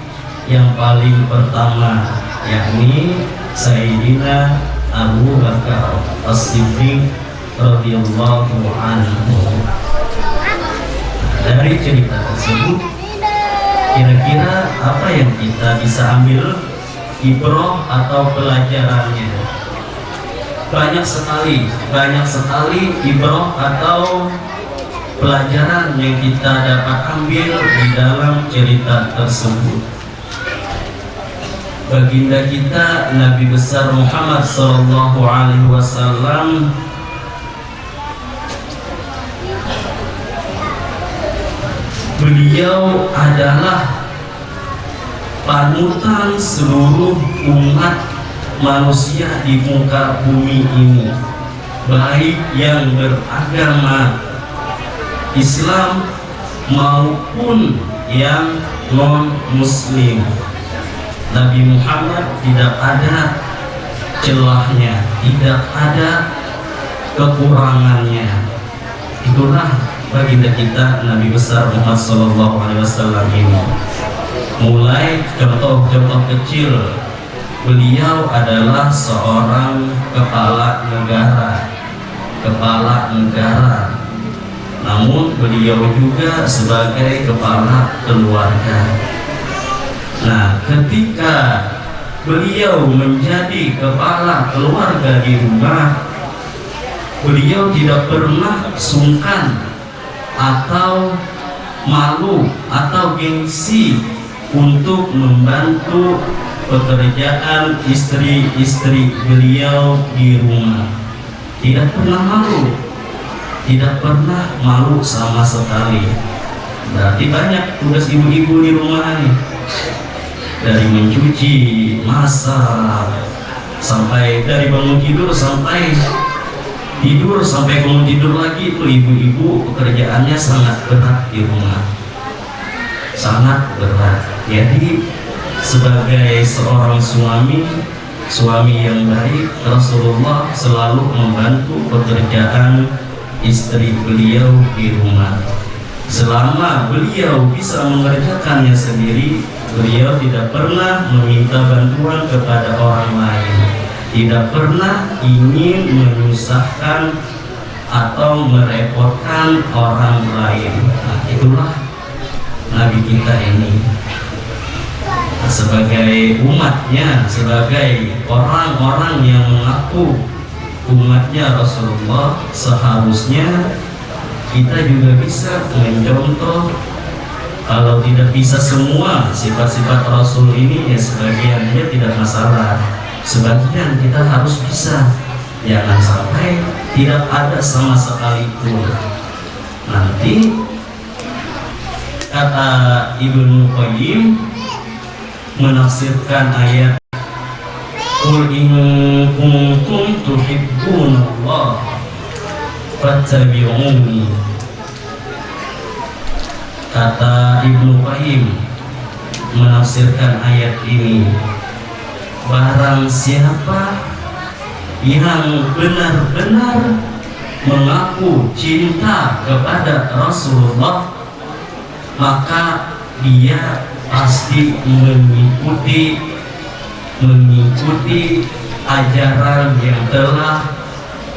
yang paling pertama, yakni Sayyidina Abu Bakar As-Siddiq radhiyallahu anhu. Dari cerita tersebut, kira-kira apa yang kita bisa ambil ibrah atau pelajarannya? Banyak sekali ibrah atau pelajaran yang kita dapat ambil di dalam cerita tersebut. Baginda kita Nabi besar Muhammad Sallallahu Alaihi Wasallam beliau adalah panutan seluruh umat manusia di muka bumi ini, baik yang beragama Islam maupun yang non-muslim. Nabi Muhammad tidak ada celahnya, tidak ada kekurangannya. Itulah baginda kita Nabi besar Muhammad Sallallahu Alaihi Wasallam ini. Mulai contoh-contoh kecil, beliau adalah seorang kepala negara. Namun beliau juga sebagai kepala keluarga. Nah, ketika beliau menjadi kepala keluarga di rumah, beliau tidak pernah sungkan atau malu atau gengsi untuk membantu pekerjaan istri-istri beliau di rumah. tidak pernah malu, tidak pernah malu sama sekali. Berarti banyak tugas ibu-ibu di rumah nih, dari mencuci, masak, sampai dari bangun tidur sampai tidur, sampai bangun tidur lagi. Itu ibu-ibu pekerjaannya sangat berat di rumah, sangat berat. Jadi sebagai seorang suami yang baik, Rasulullah selalu membantu pekerjaan istri beliau di rumah. Selama beliau bisa mengerjakannya sendiri, beliau tidak pernah meminta bantuan kepada orang lain, tidak pernah ingin menyusahkan atau merepotkan orang lain. Nah, itulah Nabi kita ini. Sebagai umatnya, sebagai orang-orang yang mengaku umatnya Rasulullah, seharusnya kita juga bisa mencontoh. Kalau tidak bisa semua sifat-sifat Rasul ini, ya sebagiannya tidak masalah, sebagian kita harus bisa. Jangan sampai tidak ada sama sekali pun. Nanti kata Ibnu Qayyim menafsirkan ayat Qul in kuntum tuhibbunallah fattabi'uni. Kata Ibnu Qayyim menafsirkan ayat ini, barang siapa yang benar-benar mengaku cinta kepada Rasulullah, maka dia pasti mengikuti ajaran yang telah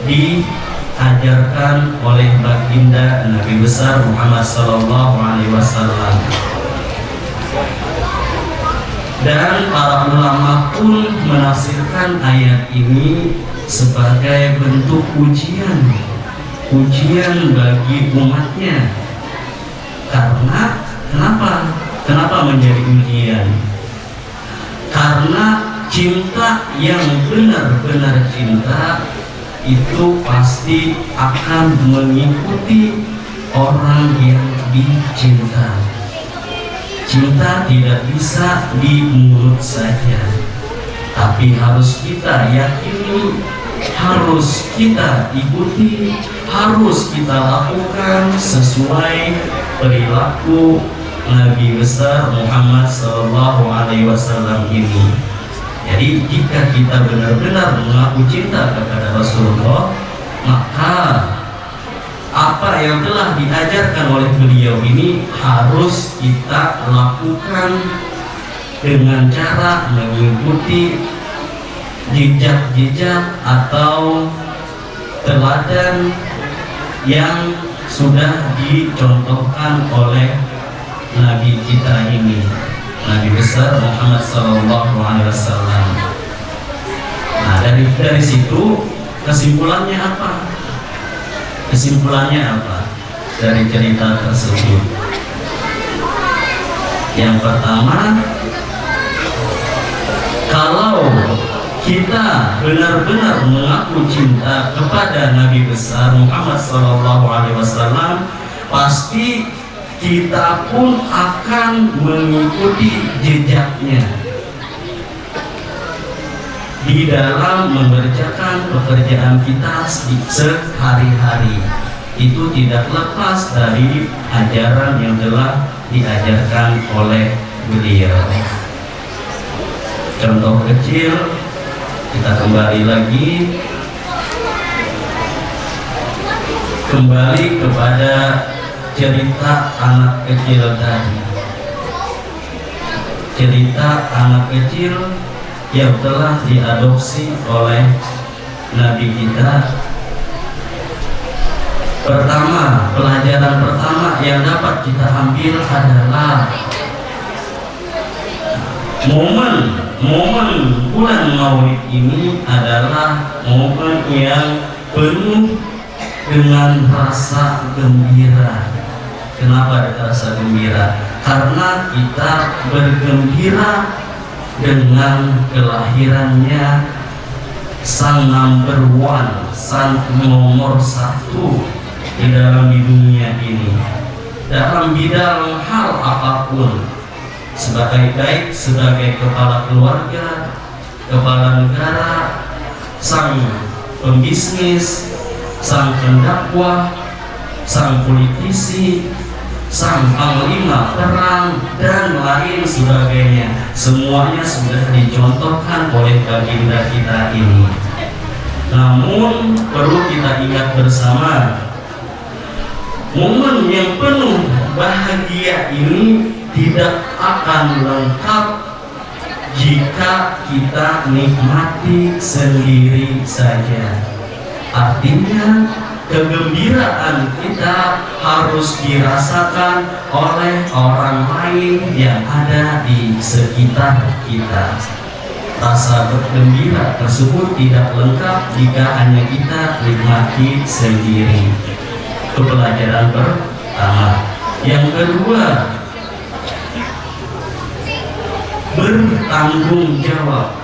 diajarkan oleh baginda Nabi besar Muhammad SAW. Dan para ulama pun menafsirkan ayat ini sebagai bentuk ujian bagi umatnya. Karena Kenapa menjadi ujian? Karena cinta yang benar-benar cinta itu pasti akan mengikuti orang yang dicinta. Cinta tidak bisa di mulut saja, tapi harus kita yakini, harus kita ikuti, harus kita lakukan sesuai perilaku Nabi besar Muhammad SAW ini. Jadi jika kita benar-benar mengaku cinta kepada Rasulullah, maka apa yang telah diajarkan oleh beliau ini harus kita lakukan dengan cara mengikuti jejak-jejak atau teladan yang sudah dicontohkan oleh Nabi kita ini, Nabi besar Muhammad SAW. Nah, dari situ kesimpulannya apa? Kesimpulannya apa dari cerita tersebut? Yang pertama, kalau kita benar-benar mengaku cinta kepada Nabi besar Muhammad SAW, pasti kita pun akan mengikuti jejaknya di dalam mengerjakan pekerjaan kita sehari-hari. Itu tidak lepas dari ajaran yang telah diajarkan oleh beliau. Contoh kecil, kita kembali kepada cerita anak kecil tadi. Cerita anak kecil yang telah diadopsi oleh Nabi kita. Pertama, pelajaran pertama yang dapat kita ambil adalah momen bulan Maulid ini adalah momen yang penuh dengan rasa gembira. Kenapa ada rasa gembira? Karena kita bergembira dengan kelahirannya sang number one, nomor satu di dalam dunia ini dalam bidang hal apapun, baik sebagai kepala keluarga, kepala negara, sang pembisnis, sang pendakwah, sang politisi, sang panglima perang, dan lain sebagainya. Semuanya sudah dicontohkan oleh baginda kita ini. Namun perlu kita ingat bersama, momen yang penuh bahagia ini tidak akan lengkap jika kita nikmati sendiri saja. Artinya kegembiraan kita harus dirasakan oleh orang lain yang ada di sekitar kita. Rasa bergembira tersebut tidak lengkap jika hanya kita nikmati sendiri. Itu pelajaran pertama. Yang kedua, bertanggung jawab.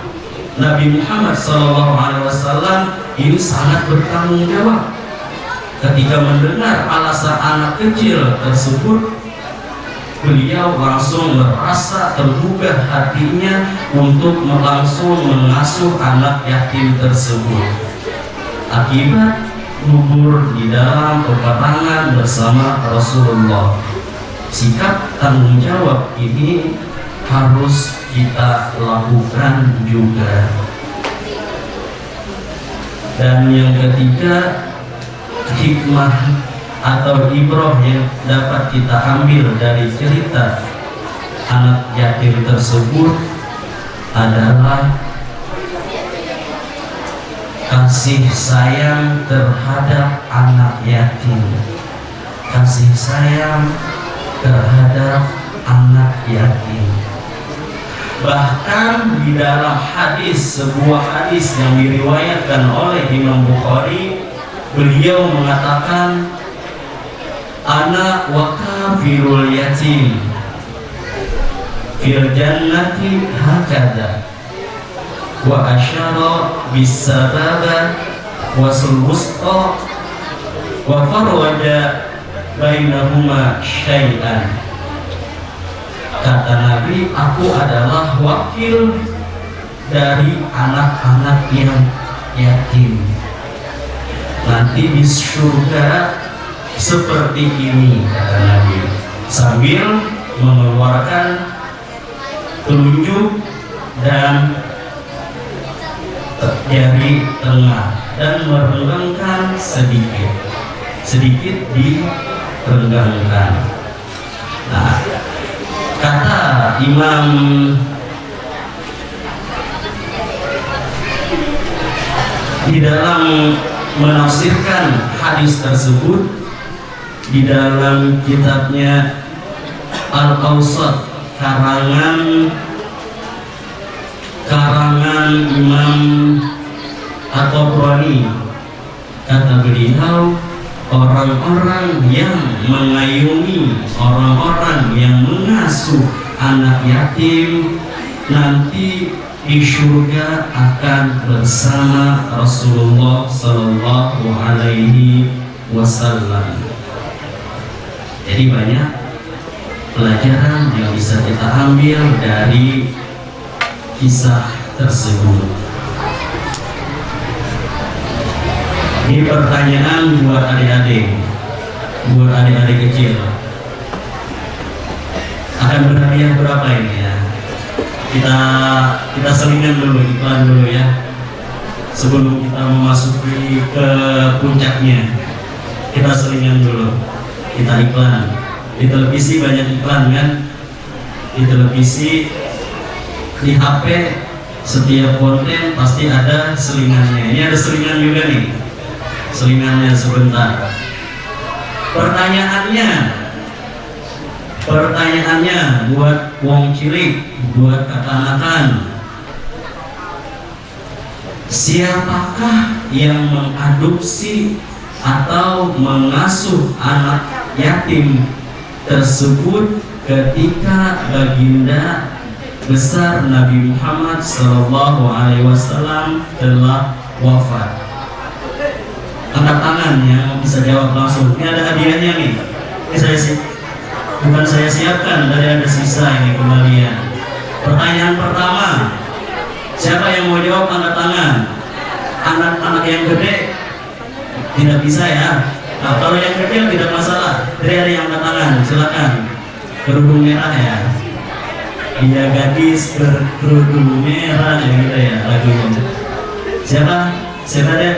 Nabi Muhammad SAW ini sangat bertanggung jawab. Ketika mendengar alasan anak kecil tersebut, beliau langsung merasa tergugah hatinya untuk langsung mengasuh anak yatim tersebut. Akibat gugur di dalam peperangan bersama Rasulullah. Sikap tanggung jawab ini harus kita lakukan juga. Dan yang ketiga, hikmah atau ibrah yang dapat kita ambil dari cerita anak yatim tersebut adalah kasih sayang terhadap anak yatim, kasih sayang terhadap anak yatim. Bahkan di dalam sebuah hadis yang diriwayatkan oleh Imam Bukhari, beliau mengatakan, ana wa kafirul yatim fil jannati hakada, wa asyara bis sababa wa sulwusta wa farwaja bainahuma syai'an. Kata Nabi, aku adalah wakil dari anak-anak yang yatim. Nanti di surga seperti ini, kata Nabi, sambil mengeluarkan telunjuk dan jari tengah dan merenggangkan sedikit direnggangkan. Nah, kata Imam di dalam menafsirkan hadis tersebut di dalam kitabnya Al-Awsat karangan Imam At-Tabrani, kata beliau, orang-orang yang mengayomi, orang-orang yang mengasuh anak yatim nanti di surga akan bersama Rasulullah Sallallahu Alaihi Wasallam. Jadi banyak pelajaran yang bisa kita ambil dari kisah tersebut. Ini pertanyaan buat adik-adik kecil. Akan berhadiah berapa ini ya? Kita selingan dulu, iklan dulu ya, sebelum kita memasuki ke puncaknya. Kita selingan dulu, kita iklan. Di televisi banyak iklan kan, di televisi, di HP setiap konten pasti ada selingannya. Ini ada selingan juga nih, selingannya sebentar. Pertanyaannya buat wong cilik, buat kekanakan, siapakah yang mengadopsi atau mengasuh anak yatim tersebut ketika baginda besar Nabi Muhammad SAW telah wafat? angkat tangan yang bisa jawab langsung. Ini ada hadiahnya nih. Ini bukan saya siapkan, tadi ada sisa ini kembalian. Pertanyaan pertama, siapa yang mau jawab angkat tangan? Anak-anak yang gede tidak bisa ya. Nah, kalau yang kecil tidak masalah. Jadi ada yang angkat tangan, silakan. Kerudung merah ya. Dia gadis berkerudung merah ya gitu ya lagunya. Siapa? Siapa deh?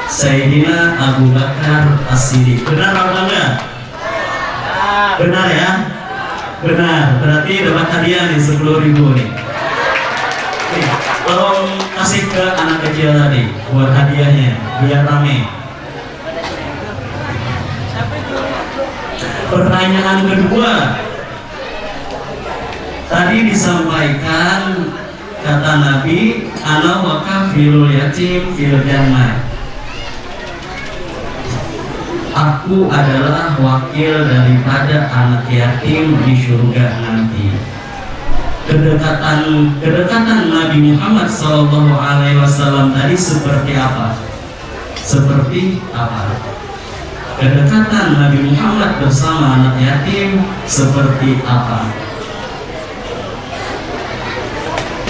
Sayyidina Abu Bakar As-Siddiq. Benar apa enggak? Benar ya? Benar. Berarti dapat hadiah nih 10.000 nih. Nih, tolong kasih ke anak kecil tadi buat hadiahnya biar rame. Pertanyaan kedua, tadi disampaikan kata Nabi, ana wa kafilul yatim fil jannah. Aku adalah wakil daripada anak yatim di surga nanti. Kedekatan Nabi Muhammad SAW tadi seperti apa? Seperti apa? Kedekatan Nabi Muhammad bersama anak yatim seperti apa?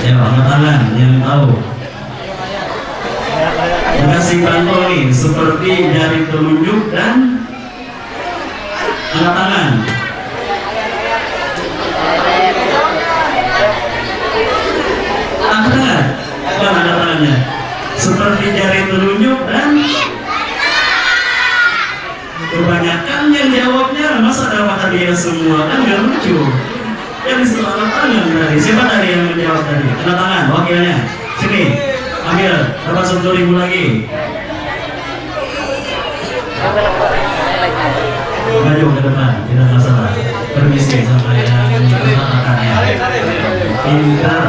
Ya, angkat tangan yang tahu. Dikasih bantu nih, seperti jari telunjuk dan angkat tangan. Angkat tangan. Mana angkat tangannya? Seperti jari telunjuk dan kebanyakan yang jawabnya masa dapat hadiah semua, kan gak lucu. Yang disuruh angkat tangan tadi. Siapa tadi yang menjawab tadi? Angkat tangan, wakilnya. Sini, ambil, dapat 10.000 lagi. Maju ke depan, tidak masalah. Permisi sama yang mengatakannya. Pintar,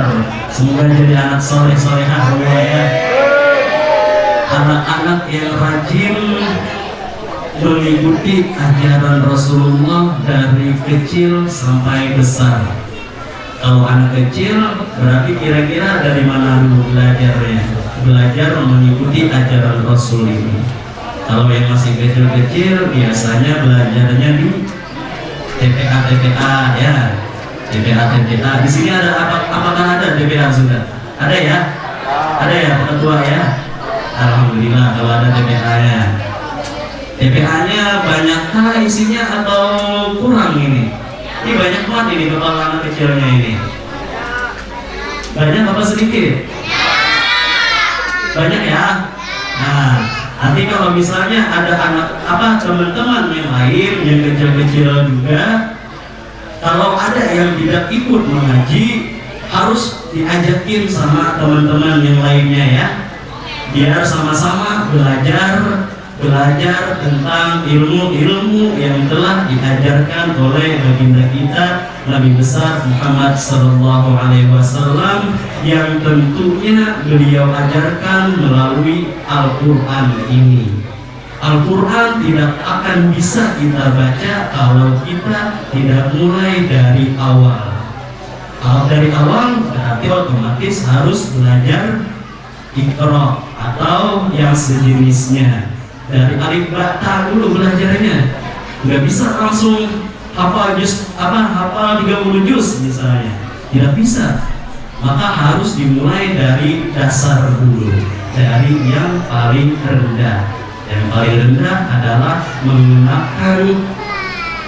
semoga jadi anak soleh-solehah semua ya. Anak-anak yang rajin mengikuti ajaran Rasulullah dari kecil sampai besar. Kalau anak kecil berarti kira-kira dari mana dulu belajarnya? Belajar mengikuti ajaran Rasul ini. Kalau yang masih kecil-kecil biasanya belajarnya di TPA ya. TPA. Di sini ada apakah ada TPA sudah? Ada ya? Ada ya Pak Ketua ya? Alhamdulillah kalau ada TPA-nya. TPA-nya banyakkah isinya atau kurang ini? Ini banyak banget ini kepala anak kecilnya ini. Banyak apa sedikit? Banyak ya? Nah, nanti kalau misalnya ada teman-teman yang lain yang kecil-kecil juga, kalau ada yang tidak ikut mengaji, harus diajakin sama teman-teman yang lainnya ya, biar sama-sama belajar tentang ilmu-ilmu yang telah diajarkan oleh baginda kita Nabi besar Muhammad Sallallahu Alaihi Wasallam, yang tentunya beliau ajarkan melalui Al-Quran ini. Al-Quran tidak akan bisa kita baca kalau kita tidak mulai dari awal. Kalau dari awal berarti otomatis harus belajar Iqra atau yang sejenisnya. Dari alif ba ta dulu belajarnya. Nggak bisa langsung hafal 30 juz misalnya. Tidak bisa. Maka harus dimulai dari dasar dulu, dari yang paling rendah. Yang paling rendah adalah menggunakan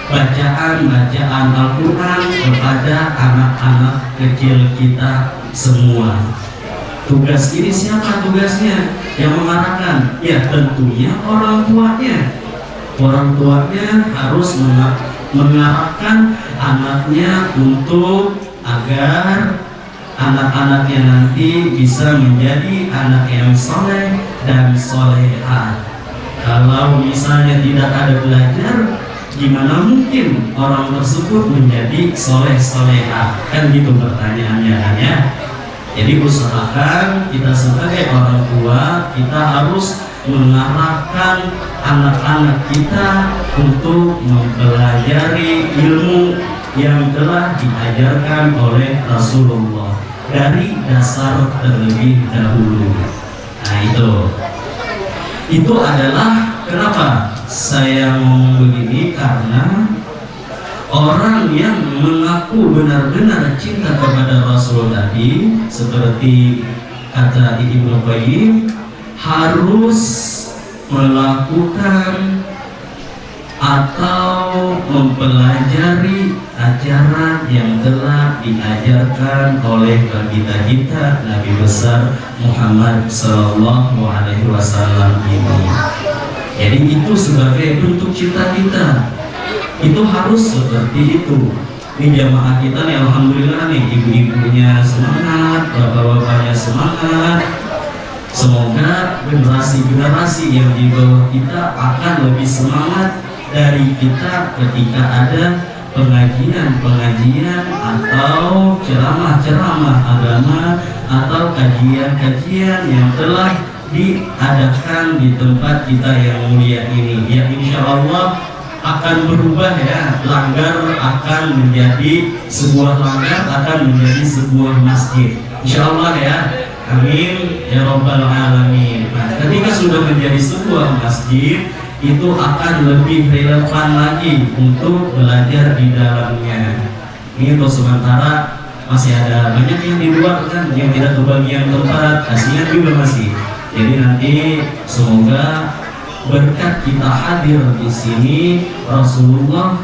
bacaan Al-Quran kepada anak-anak kecil kita semua. Tugas ini siapa tugasnya? Yang mengarahkan? Ya tentunya orang tuanya. Orang tuanya harus mengarahkan anaknya untuk agar anak-anaknya nanti bisa menjadi anak yang soleh dan solehah. Kalau misalnya tidak ada belajar, gimana mungkin orang tersebut menjadi soleh-solehah? Kan gitu pertanyaannya kan ya. Jadi usahakan kita sebagai orang tua, kita harus mengarahkan anak-anak kita untuk mempelajari ilmu yang telah diajarkan oleh Rasulullah dari dasar terlebih dahulu. Nah itu adalah kenapa saya ngomong begini, karena orang yang mengaku benar-benar cinta kepada Rasul tadi, seperti kata Ibnu Qayyim, harus melakukan atau mempelajari ajaran yang telah diajarkan oleh baginda kita Nabi besar Muhammad Sallallahu Alaihi Wasallam ini. Jadi itu sebagai bentuk cinta kita, itu harus seperti itu. Ini jamaah kita nih, alhamdulillah nih, ibu-ibunya semangat, bapak-bapaknya semangat. Semoga generasi-generasi yang di bawah kita akan lebih semangat dari kita ketika ada pengajian-pengajian atau ceramah-ceramah agama atau kajian-kajian yang telah diadakan di tempat kita yang mulia ini, yang insya Allah akan berubah ya. Langgar akan menjadi sebuah langgar, akan menjadi sebuah masjid, insya Allah ya. Amin ya Rabbal Alamin. Nah, ketika sudah menjadi sebuah masjid, itu akan lebih relevan lagi untuk belajar di dalamnya. Ini untuk sementara masih ada banyak yang di luar kan, yang tidak kebagian tempat, kasihan juga masih. Jadi nanti semoga berkat kita hadir di sini, Rasulullah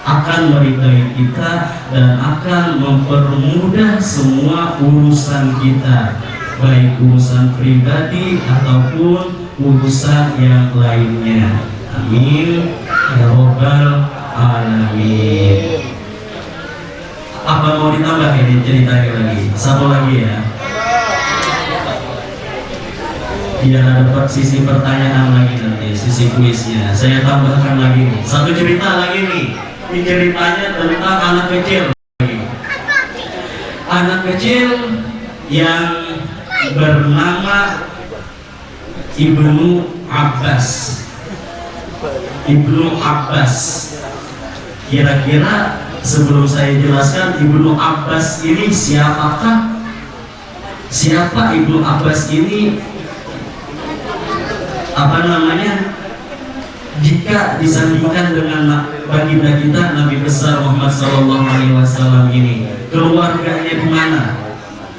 akan meridai kita dan akan mempermudah semua urusan kita, baik urusan pribadi ataupun urusan yang lainnya. Amin ya Rabbal Alamin. Apa mau ditambah ini ceritanya lagi? Satu lagi ya, biar dapat sisi pertanyaan lagi nanti, sisi kuisnya. Saya tambahkan lagi nih, satu cerita lagi nih. Ini ceritanya tentang anak kecil. Anak kecil yang bernama Ibnu Abbas. Ibnu Abbas. Kira-kira sebelum saya jelaskan Ibnu Abbas ini siapakah? Siapa Ibnu Abbas ini? Apa namanya? Jika disandingkan dengan baginda kita Nabi besar Muhammad Sallallahu Alaihi Wasallam ini, keluarganya di mana?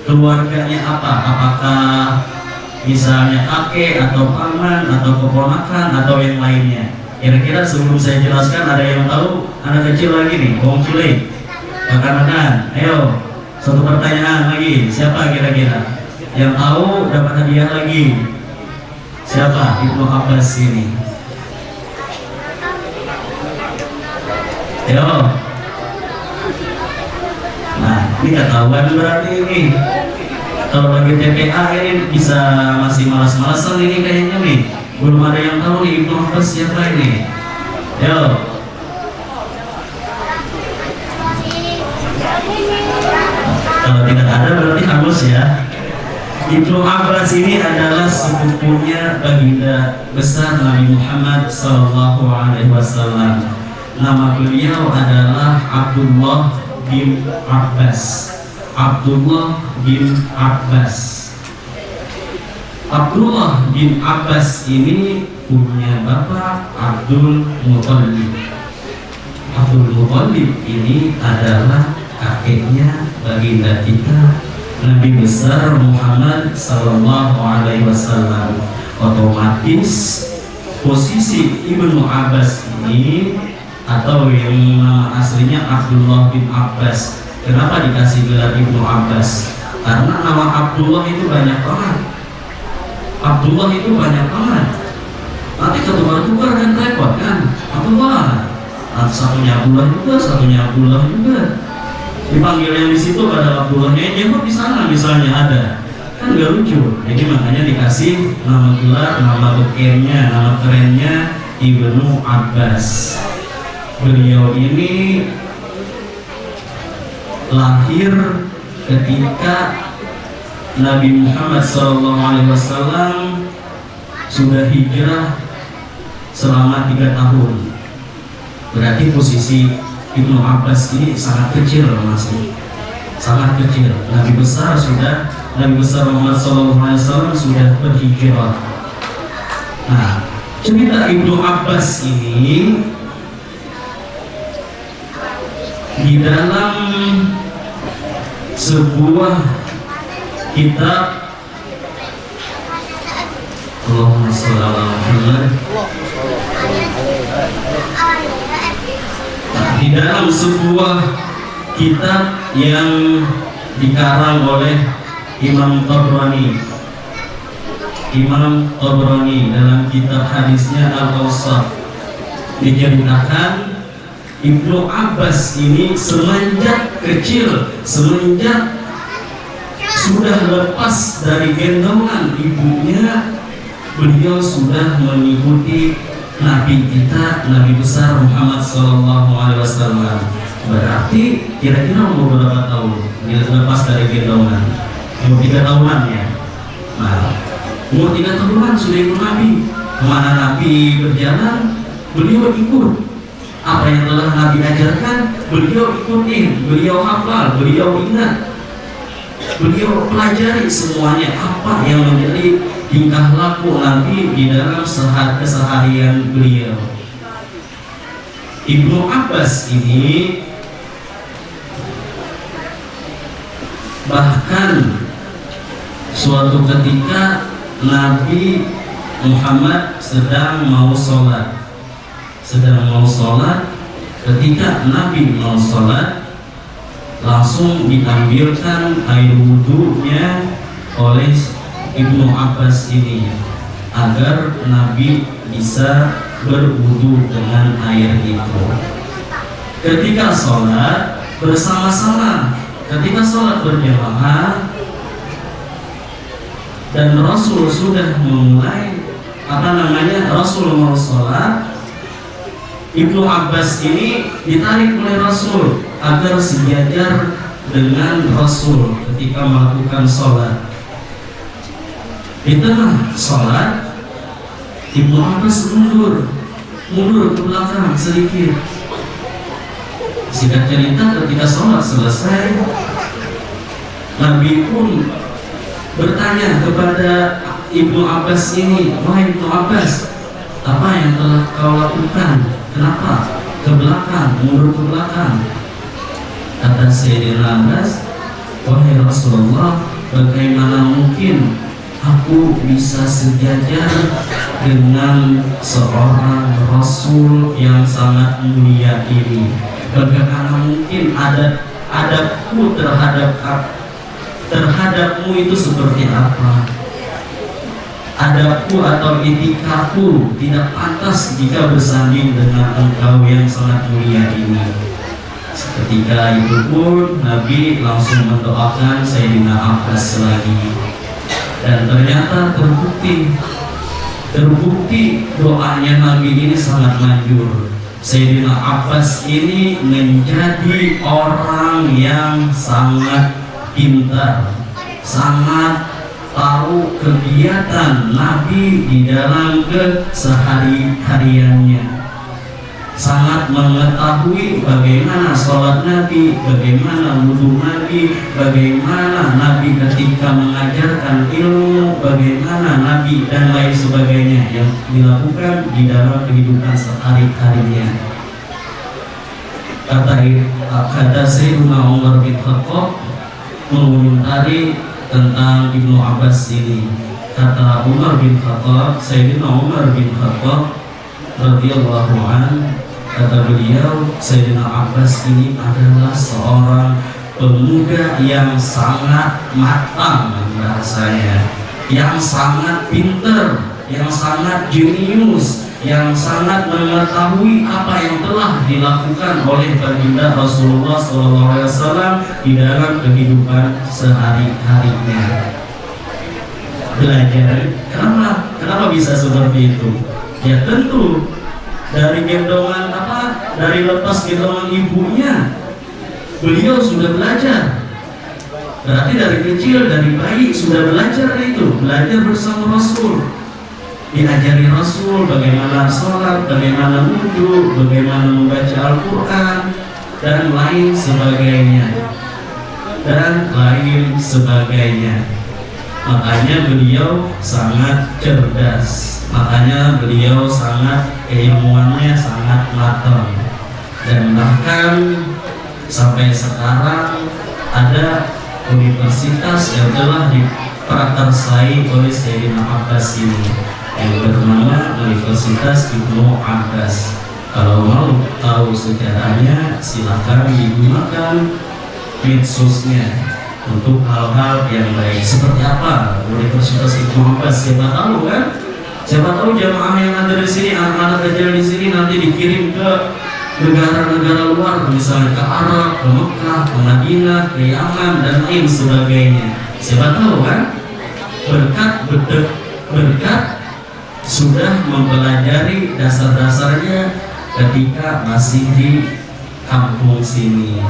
Keluarganya apa? Apakah misalnya kakek atau paman atau keponakan atau yang lainnya? Kira-kira sebelum saya jelaskan, ada yang tahu? Anak kecil lagi nih, bong cilik, rekan-rekan, ayo satu pertanyaan lagi, siapa kira-kira yang tahu dapat hadiah lagi? Siapa Ibnu Abbas ini? Ayo. Nah, ini ketahuan berarti ini. Kalau lagi TPA ini bisa masih malas-malasan ini kayaknya nih. Belum ada yang tahu nih Ibnu Abbas siapa ini. Yo. Kalau tidak ada berarti hangus ya. Ibnu Abbas ini adalah sepupunya baginda besar Nabi Muhammad Sallallahu Alaihi Wasallam. Nama beliau adalah Abdullah bin Abbas. Abdullah bin Abbas. Abdullah bin Abbas ini punya bapak Abdul Muthalib. Abdul Muthalib ini adalah kakeknya baginda kita Nabi besar Muhammad Sallallahu Alaihi Wasallam. Otomatis posisi Ibnu Abbas ini atau yang nama aslinya Abdullah bin Abbas. Kenapa dikasih gelar Ibnu Abbas? Karena nama Abdullah itu banyak banget. Abdullah itu banyak banget. Nanti ketukar-tukar kan repot kan? Abdullah. Nanti satunya Abdullah juga, satunya Abdullah juga. Dipanggil yang di situ ada Abdullahnya, jemput di sana misalnya ada. Kan gak lucu. Jadi makanya dikasih nama gelar, nama bekennya, nama kerennya Ibnu Abbas. Beliau ini lahir ketika Nabi Muhammad SAW sudah hijrah selama 3 tahun. Berarti posisi Ibnu Abbas ini sangat kecil masih, sangat kecil. Nabi besar sudah Nabi besar Muhammad SAW sudah berhijrah. Nah, cerita Ibnu Abbas ini di dalam sebuah kitab, Allahumma sholli ala Muhammad, di dalam sebuah kitab yang dikarang oleh Imam Tabrani dalam kitab hadisnya Al-Awsat, diceritakan Ibnu Abbas ini semenjak kecil, semenjak sudah lepas dari gendongan ibunya, beliau sudah mengikuti Nabi kita, Nabi besar Muhammad SAW. Berarti kira-kira umur berapa tahun dia lepas dari gendongan? Umur 3 tahunan ya. Nah, umur 3 tahunan sudah ikut Nabi. Kemana Nabi berjalan, beliau ikut. Apa yang telah Nabi ajarkan, beliau ikutin, beliau hafal, beliau ingat, beliau pelajari semuanya apa yang menjadi tingkah laku Nabi di dalam keseharian beliau. Ibnu Abbas ini bahkan suatu ketika Nabi Muhammad sedang mau sholat, ketika Nabi mau sholat, langsung diambilkan air wudhunya oleh Ibnu Abbas ini agar Nabi bisa berwudhu dengan air itu. Ketika sholat bersama-sama, ketika sholat berjamaah dan Rasul sudah memulai Rasul mau sholat, Ibnu Abbas ini ditarik oleh Rasul agar sejajar dengan Rasul ketika melakukan sholat. Di tengah sholat, Ibnu Abbas mundur ke belakang sedikit. Singkat cerita, ketika sholat selesai, Nabi pun bertanya kepada Ibnu Abbas ini, wahai Ibnu Abbas, apa yang telah kau lakukan? Kenapa ke belakang, mundur ke belakang? Kata Sayyidina Abbas, wahai Rasulullah, bagaimana mungkin aku bisa sejajar dengan seorang Rasul yang sangat mulia ini? Bagaimana mungkin adabku terhadapmu itu seperti apa? Adabku atau etikaku tidak pantas jika bersanding dengan engkau yang sangat mulia ini. Seketika itu pun Nabi langsung mendoakan Sayyidina Abbas lagi, dan ternyata terbukti doanya Nabi ini sangat manjur. Sayyidina Abbas ini menjadi orang yang sangat pintar, sangat tahu kegiatan Nabi di dalam kesehari-hariannya, sangat mengetahui bagaimana sholat Nabi, bagaimana wudhu Nabi, bagaimana Nabi ketika mengajarkan ilmu, bagaimana Nabi dan lain sebagainya yang dilakukan di dalam kehidupan sehari-harinya. Kata Sayyidina Umar bin Khattab mengomentari tentang Ibnu Abbas ini. Kata Umar bin Khattab, Sayyidina Umar bin Khattab radhiyallahu an, kata beliau, Sayyidina Abbas ini adalah seorang pemuda yang sangat matang bahasanya, yang sangat pintar, yang sangat jenius, yang sangat mengetahui apa yang telah dilakukan oleh baginda Rasulullah SAW di dalam kehidupan sehari-harinya. Belajar, kenapa bisa seperti itu? Ya tentu dari gendongan dari lepas gendongan ibunya, beliau sudah belajar. Berarti dari kecil, dari bayi sudah belajar itu, belajar bersama Rasul. Diajari Rasul bagaimana sholat, bagaimana wudhu, bagaimana membaca Al-Quran, dan lain sebagainya. Makanya beliau sangat cerdas, makanya beliau sangat keilmuannya sangat matang, dan bahkan sampai sekarang ada universitas yang telah diprakarsai oleh Sayyidina Abbas ini yang bernama Universitas Ibnu Abbas. Kalau mau tahu sejarahnya silakan digunakan medsosnya untuk hal-hal yang baik. Seperti apa Universitas Ibnu Abbas? Siapa tahu kan? Siapa tahu jamaah yang ada di sini, anak-anak kecil di sini nanti dikirim ke negara-negara luar, misalnya ke Arab, ke Mekah, ke Madinah, ke Yaman dan lain sebagainya. Siapa tahu kan? Berkat sudah mempelajari dasar-dasarnya ketika masih di kampung sini.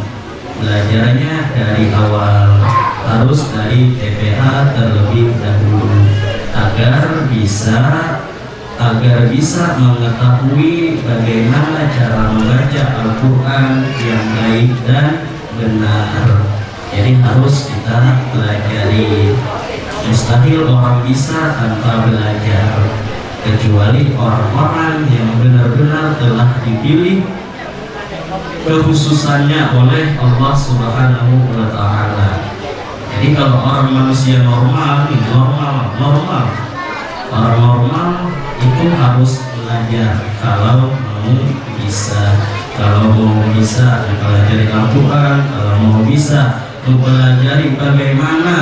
Belajarnya dari awal, harus dari TPA terlebih dahulu agar bisa mengetahui bagaimana cara membaca Al-Quran yang baik dan benar. Jadi harus kita pelajari. Mustahil orang bisa tanpa belajar, kecuali orang-orang yang benar-benar telah dipilih kekhususannya oleh Allah Subhanahu wa Ta'ala. Jadi kalau orang manusia normal, orang normal itu harus belajar kalau mau bisa mempelajari Al-Quran, kalau mau bisa mempelajari bagaimana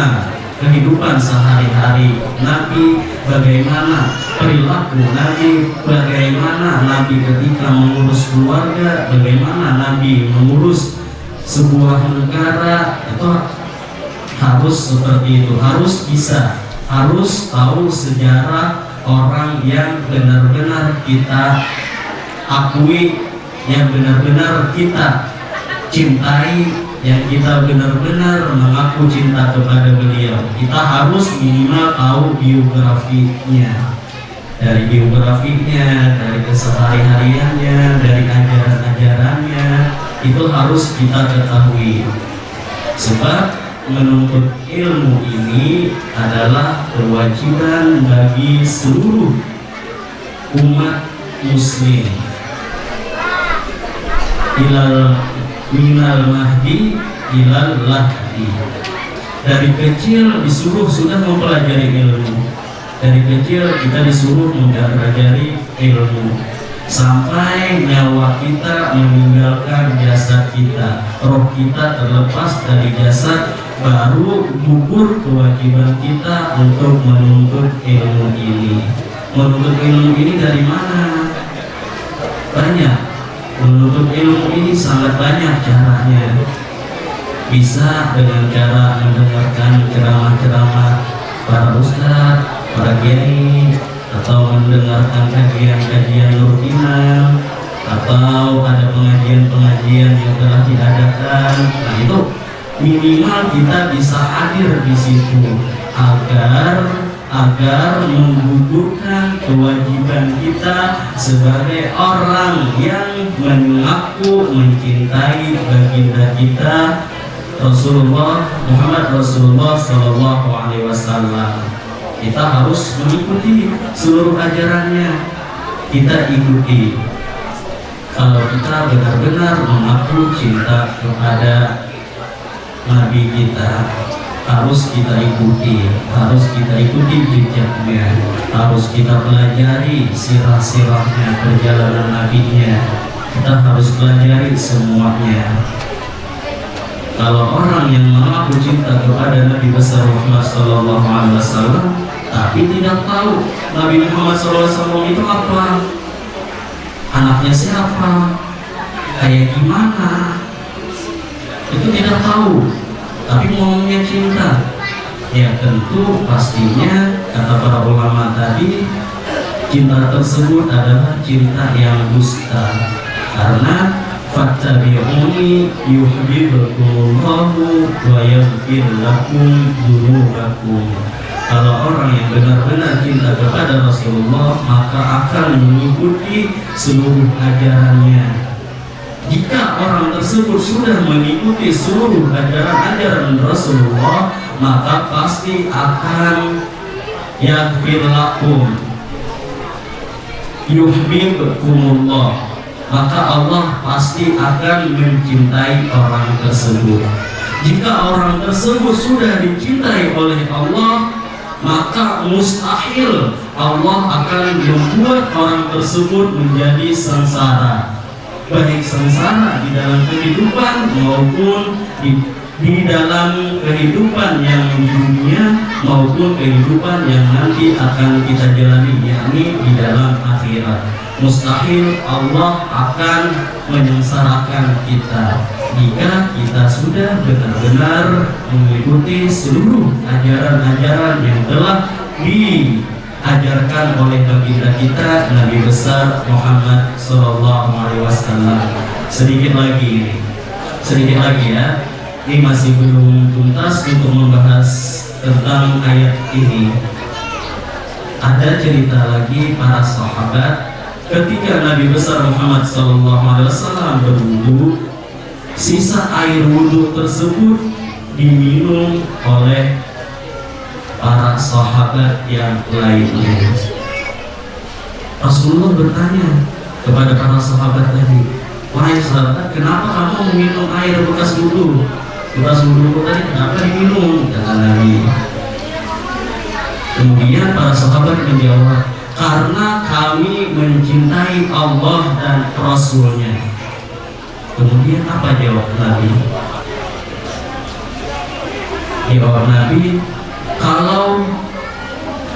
kehidupan sehari-hari Nabi, bagaimana perilaku Nabi, bagaimana Nabi ketika mengurus keluarga, bagaimana Nabi mengurus sebuah negara. Itu harus seperti itu, harus bisa, harus tahu sejarah orang yang benar-benar kita akui, yang benar-benar kita cintai, yang kita benar-benar mengaku cinta kepada beliau. Kita harus minimal tahu biografinya, dari biografinya, dari kesehari-hariannya, dari ajaran-ajarannya, itu harus kita ketahui. Sebab menuntut ilmu ini adalah kewajiban bagi seluruh umat muslim. Minal mahdi ilal lahdi. Dari kecil disuruh sudah mempelajari ilmu. Dari kecil kita disuruh mempelajari ilmu sampai nyawa kita meninggalkan jasad kita, roh kita terlepas dari jasad, baru gugur kewajiban kita untuk menuntut ilmu ini. Menuntut ilmu ini dari mana? Banyak. Menuntut ilmu ini sangat banyak caranya. Bisa dengan cara mendengarkan ceramah-ceramah para ustadz, para kiai, atau mendengarkan kajian-kajian Nur Imam, atau ada pengajian-pengajian yang telah diadakan. Nah itu minimal kita bisa hadir di situ agar menggugurkan kewajiban kita sebagai orang yang mengaku mencintai baginda kita Rasulullah Muhammad Rasulullah Sallallahu Alaihi Wasallam. Kita harus mengikuti seluruh ajarannya, kita ikuti. Kalau kita benar-benar mengaku cinta kepada Nabi kita, harus kita ikuti jejaknya, harus kita pelajari sirah-sirahnya, perjalanan nabinya. Kita harus pelajari semuanya. Kalau orang yang mengaku cinta kepada Nabi besar Muhammad Sallallahu Alaihi Wasallam tapi tidak tahu Nabi Muhammad SAW itu apa, anaknya siapa, kayak gimana, itu tidak tahu, tapi ngomongnya cinta, ya tentu pastinya kata para ulama tadi, cinta tersebut adalah cinta yang dusta. Karena fattabi'uni yuhibbukumullahu wa yaghfir lakum dzunubakum. Kalau orang yang benar-benar cinta kepada Rasulullah, maka akan mengikuti seluruh ajarannya. Jika orang tersebut sudah mengikuti seluruh ajaran-ajaran Rasulullah, maka pasti akan yaghfir lakum, yuhibbukumullah, maka Allah pasti akan mencintai orang tersebut. Jika orang tersebut sudah dicintai oleh Allah, maka mustahil Allah akan membuat orang tersebut menjadi sengsara, baik sengsara di dalam kehidupan maupun di dalam kehidupan yang di dunia maupun kehidupan yang nanti akan kita jalani, yakni di dalam akhirat. Mustahil Allah akan menyengsarakan kita jika kita sudah benar-benar mengikuti seluruh ajaran-ajaran yang telah diajarkan oleh baginda kita Nabi besar Muhammad SAW. Sedikit lagi ya, ini masih belum tuntas untuk membahas tentang ayat ini. Ada cerita lagi para sahabat ketika Nabi besar Muhammad SAW berwudu, sisa air wudu tersebut diminum oleh para sahabat yang lainnya. Rasulullah bertanya kepada para sahabat tadi, wahai sahabat, kenapa kamu meminum air bekas wudu? Bekas wudu tadi kenapa diminum? Kata Nabi. Kemudian para sahabat menjawab, karena kami mencintai Allah dan Rasulnya. Kemudian apa jawab Nabi? Jawab Nabi, kalau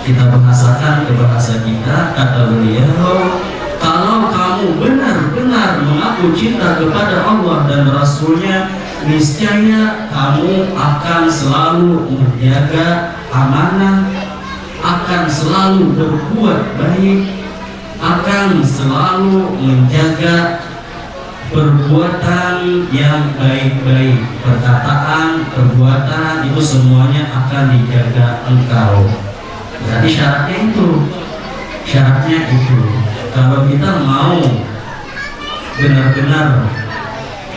kita bahasakan ke bahasa kita, kata beliau, kalau kamu benar-benar mengaku cinta kepada Allah dan Rasulnya, niscaya kamu akan selalu menjaga amanah, akan selalu berbuat baik, akan selalu menjaga perbuatan yang baik-baik, perkataan, perbuatan itu semuanya akan dijaga engkau. Jadi syaratnya itu kalau kita mau benar-benar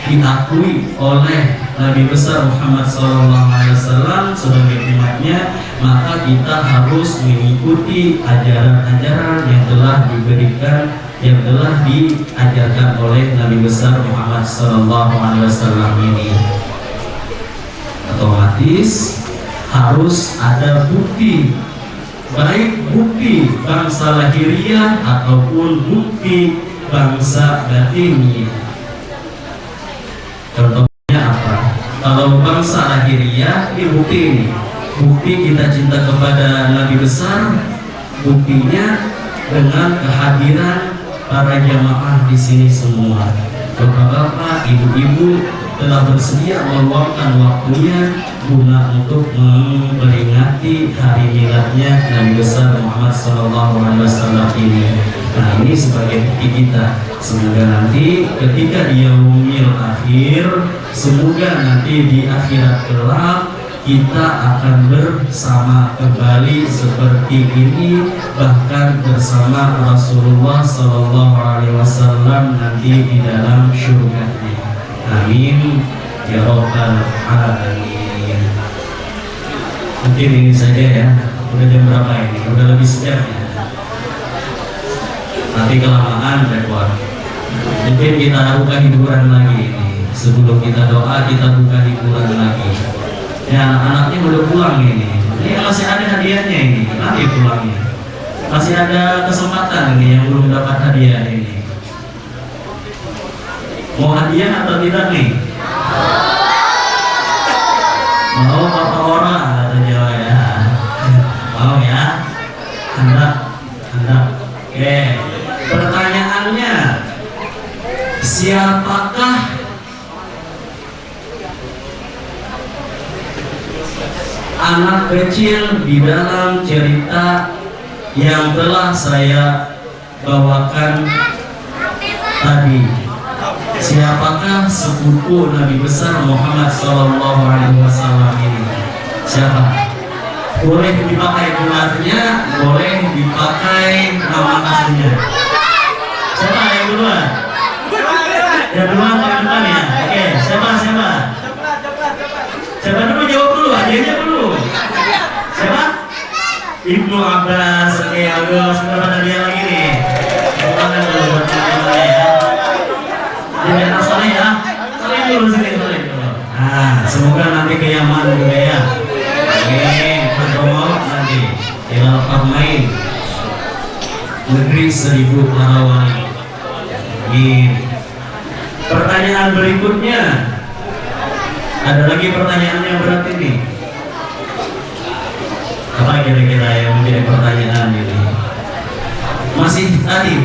diakui oleh Nabi besar Muhammad SAW sebagai umatnya, maka kita harus mengikuti ajaran-ajaran yang telah diberikan, yang telah diajarkan oleh Nabi besar Muhammad SAW ini. Otomatis harus ada bukti, baik bukti bangsa lahiriah ataupun bukti bangsa batiniyah. Contohnya apa? Kalau bangsa lahiriah, ini bukti kita cinta kepada Nabi besar, buktinya dengan kehadiran para jamaah di sini semua. Bapak-bapak, ibu-ibu telah bersedia meluangkan waktunya guna untuk memperingati hari miladnya Nabi besar Muhammad SAW ini. Nah, ini sebagai bukti kita. Semoga nanti ketika di yaumil akhir, semoga nanti di akhirat kelak kita akan bersama kembali seperti ini, bahkan bersama Rasulullah SAW nanti di dalam syurga-Nya. Amin ya rabbal alamin. Mungkin ini saja ya. Udah jam berapa ini? Udah lebih sejam ya. Nanti kelamaan rekor. Mungkin kita buka hiburan lagi ini. Sebelum kita doa, kita buka hiburan lagi. Ya, anak-anaknya udah pulang ini. Ini masih ada hadiahnya ini. Nanti pulangnya. Masih ada kesempatan ini yang belum dapat hadiah ini. Mau hadiah atau tidak nih? Mau apa orang kata Jawa ya? Mau ya? Hendak. Oke. Pertanyaannya, siapakah anak kecil di dalam cerita yang telah saya bawakan tadi? Siapakah sepupu Nabi besar Muhammad SAW ini? Siapa? Boleh dipakai gelarnya, boleh dipakai nama aslinya. Siapa yang duluan? Yang duluan paling depan ya. Oke, siapa? Siapa dulu, jawab dulu, hadiahnya dulu. Ibnu Abbas. Oke, bagus. Sudah pada dia lagi nih. Silakan dulu buat teman-teman ya. Jadi anak soleh ya. Soleh dulu sini, soleh dulu. Nah, semoga nanti ke Yaman juga ya. Oke, berdoa nanti. Ilal Harmain, negeri 1000 para wali. Pertanyaan berikutnya, ada lagi pertanyaan yang berat ini. Apa kira-kira yang menjadi pertanyaan ini? Masih tadi,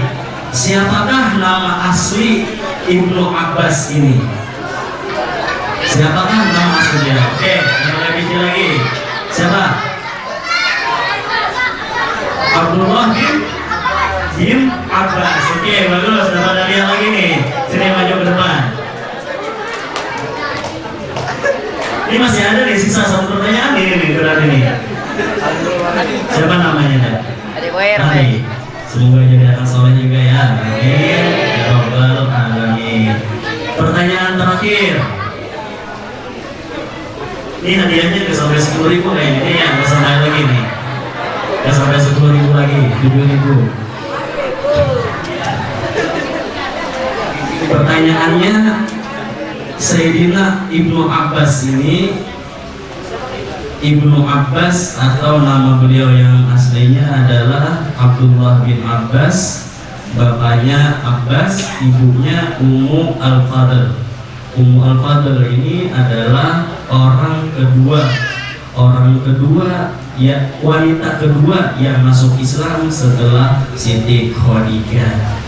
siapakah nama asli Ibnu Abbas ini? Siapakah nama aslinya? Oke, yang lebih kecil lagi. Siapa? Abdullah bin Abbas. Oke, bagus. Dapat hadiah lagi nih. Sini maju ke depan. Ini masih ada nih sisa satu pertanyaan nih berarti nih. Siapa namanya dah? Adik. Semoga jadi anak soleh juga ya. Amin. Ya Rabbal Alamin. Pertanyaan terakhir. Ini hadiahnya nggak sampai 10.000 kayaknya. Ini yang nggak sampai lagi nih. Nggak sampai 10.000 lagi. 7.000. Pertanyaannya, Sayyidina Ibnu Abbas ini, Ibnu Abbas atau nama beliau yang aslinya adalah Abdullah bin Abbas, bapaknya Abbas, ibunya Ummu Al-Fadl. Ummu Al-Fadl ini adalah orang kedua ya, wanita kedua yang masuk Islam setelah Siti Khadijah.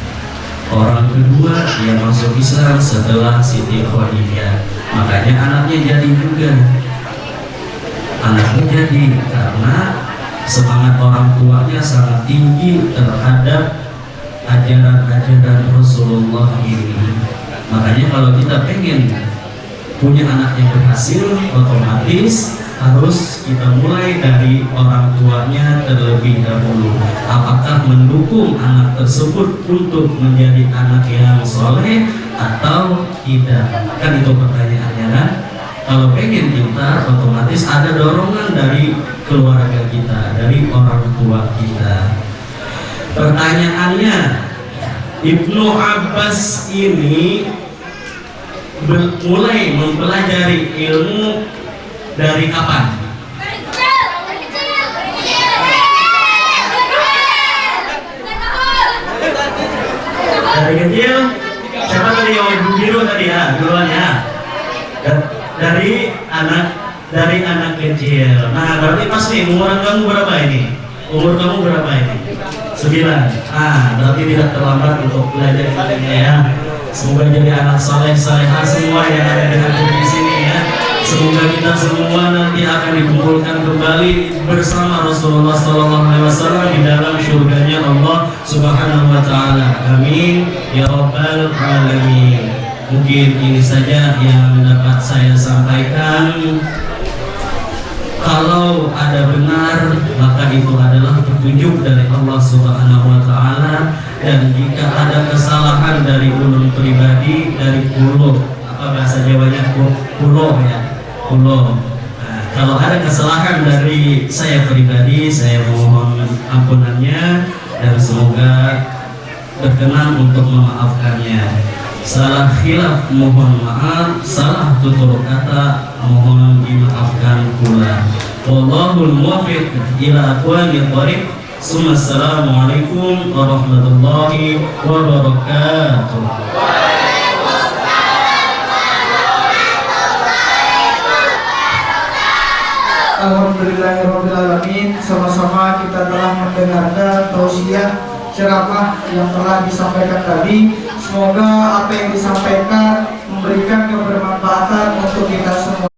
Orang kedua yang masuk Islam setelah Siti Khadijah. Makanya anaknya jadi juga. Anaknya jadi karena semangat orang tuanya sangat tinggi terhadap ajaran-ajaran Rasulullah ini. Makanya kalau kita pengen punya anak yang berhasil, otomatis harus kita mulai dari orang tuanya terlebih dahulu. Apakah mendukung anak tersebut untuk menjadi anak yang soleh atau tidak? Kan itu pertanyaannya kan? Kalau pengen pintar, otomatis ada dorongan dari keluarga kita, dari orang tua kita. Pertanyaannya, Ibnu Abbas ini mulai mempelajari ilmu dari kapan? Dari kecil. Siapa tadi yang ibu biru tadi ya, duluan ya. Dari anak kecil. Nah, berarti pas nih umur kamu berapa ini? Umur kamu berapa ini? 9. Berarti tidak terlambat untuk belajar ilmunya ya. Semoga jadi anak saleh salehah semua yang ada di sini ya. Semoga kita semua nanti akan dikumpulkan kembali bersama Rasulullah SAW di dalam syurganya Allah Subhanahu wa Ta'ala. Amin ya Rabbal Alamin. Mungkin ini saja yang dapat saya sampaikan. Kalau ada benar, maka itu adalah petunjuk dari Allah Subhanahu wa Ta'ala. Dan jika ada kesalahan dari ulun pribadi, dari kulo, apa bahasa Jawanya, kulo ya, kulo. Nah, kalau ada kesalahan dari saya pribadi, saya mohon ampunannya dan semoga berkenan untuk memaafkannya. Salah khilaf mohon maaf, salah tutur kata mohon dimaafkan pula. Wallahul muwaffiq ila aqwamit thoriq. Assalamualaikum warahmatullahi wabarakatuh. Alhamdulillahirrahmanirrahim. Sama-sama kita telah mendengarkan tausiah ceramah yang telah disampaikan tadi. Semoga apa yang disampaikan memberikan kebermanfaatan untuk kita semua.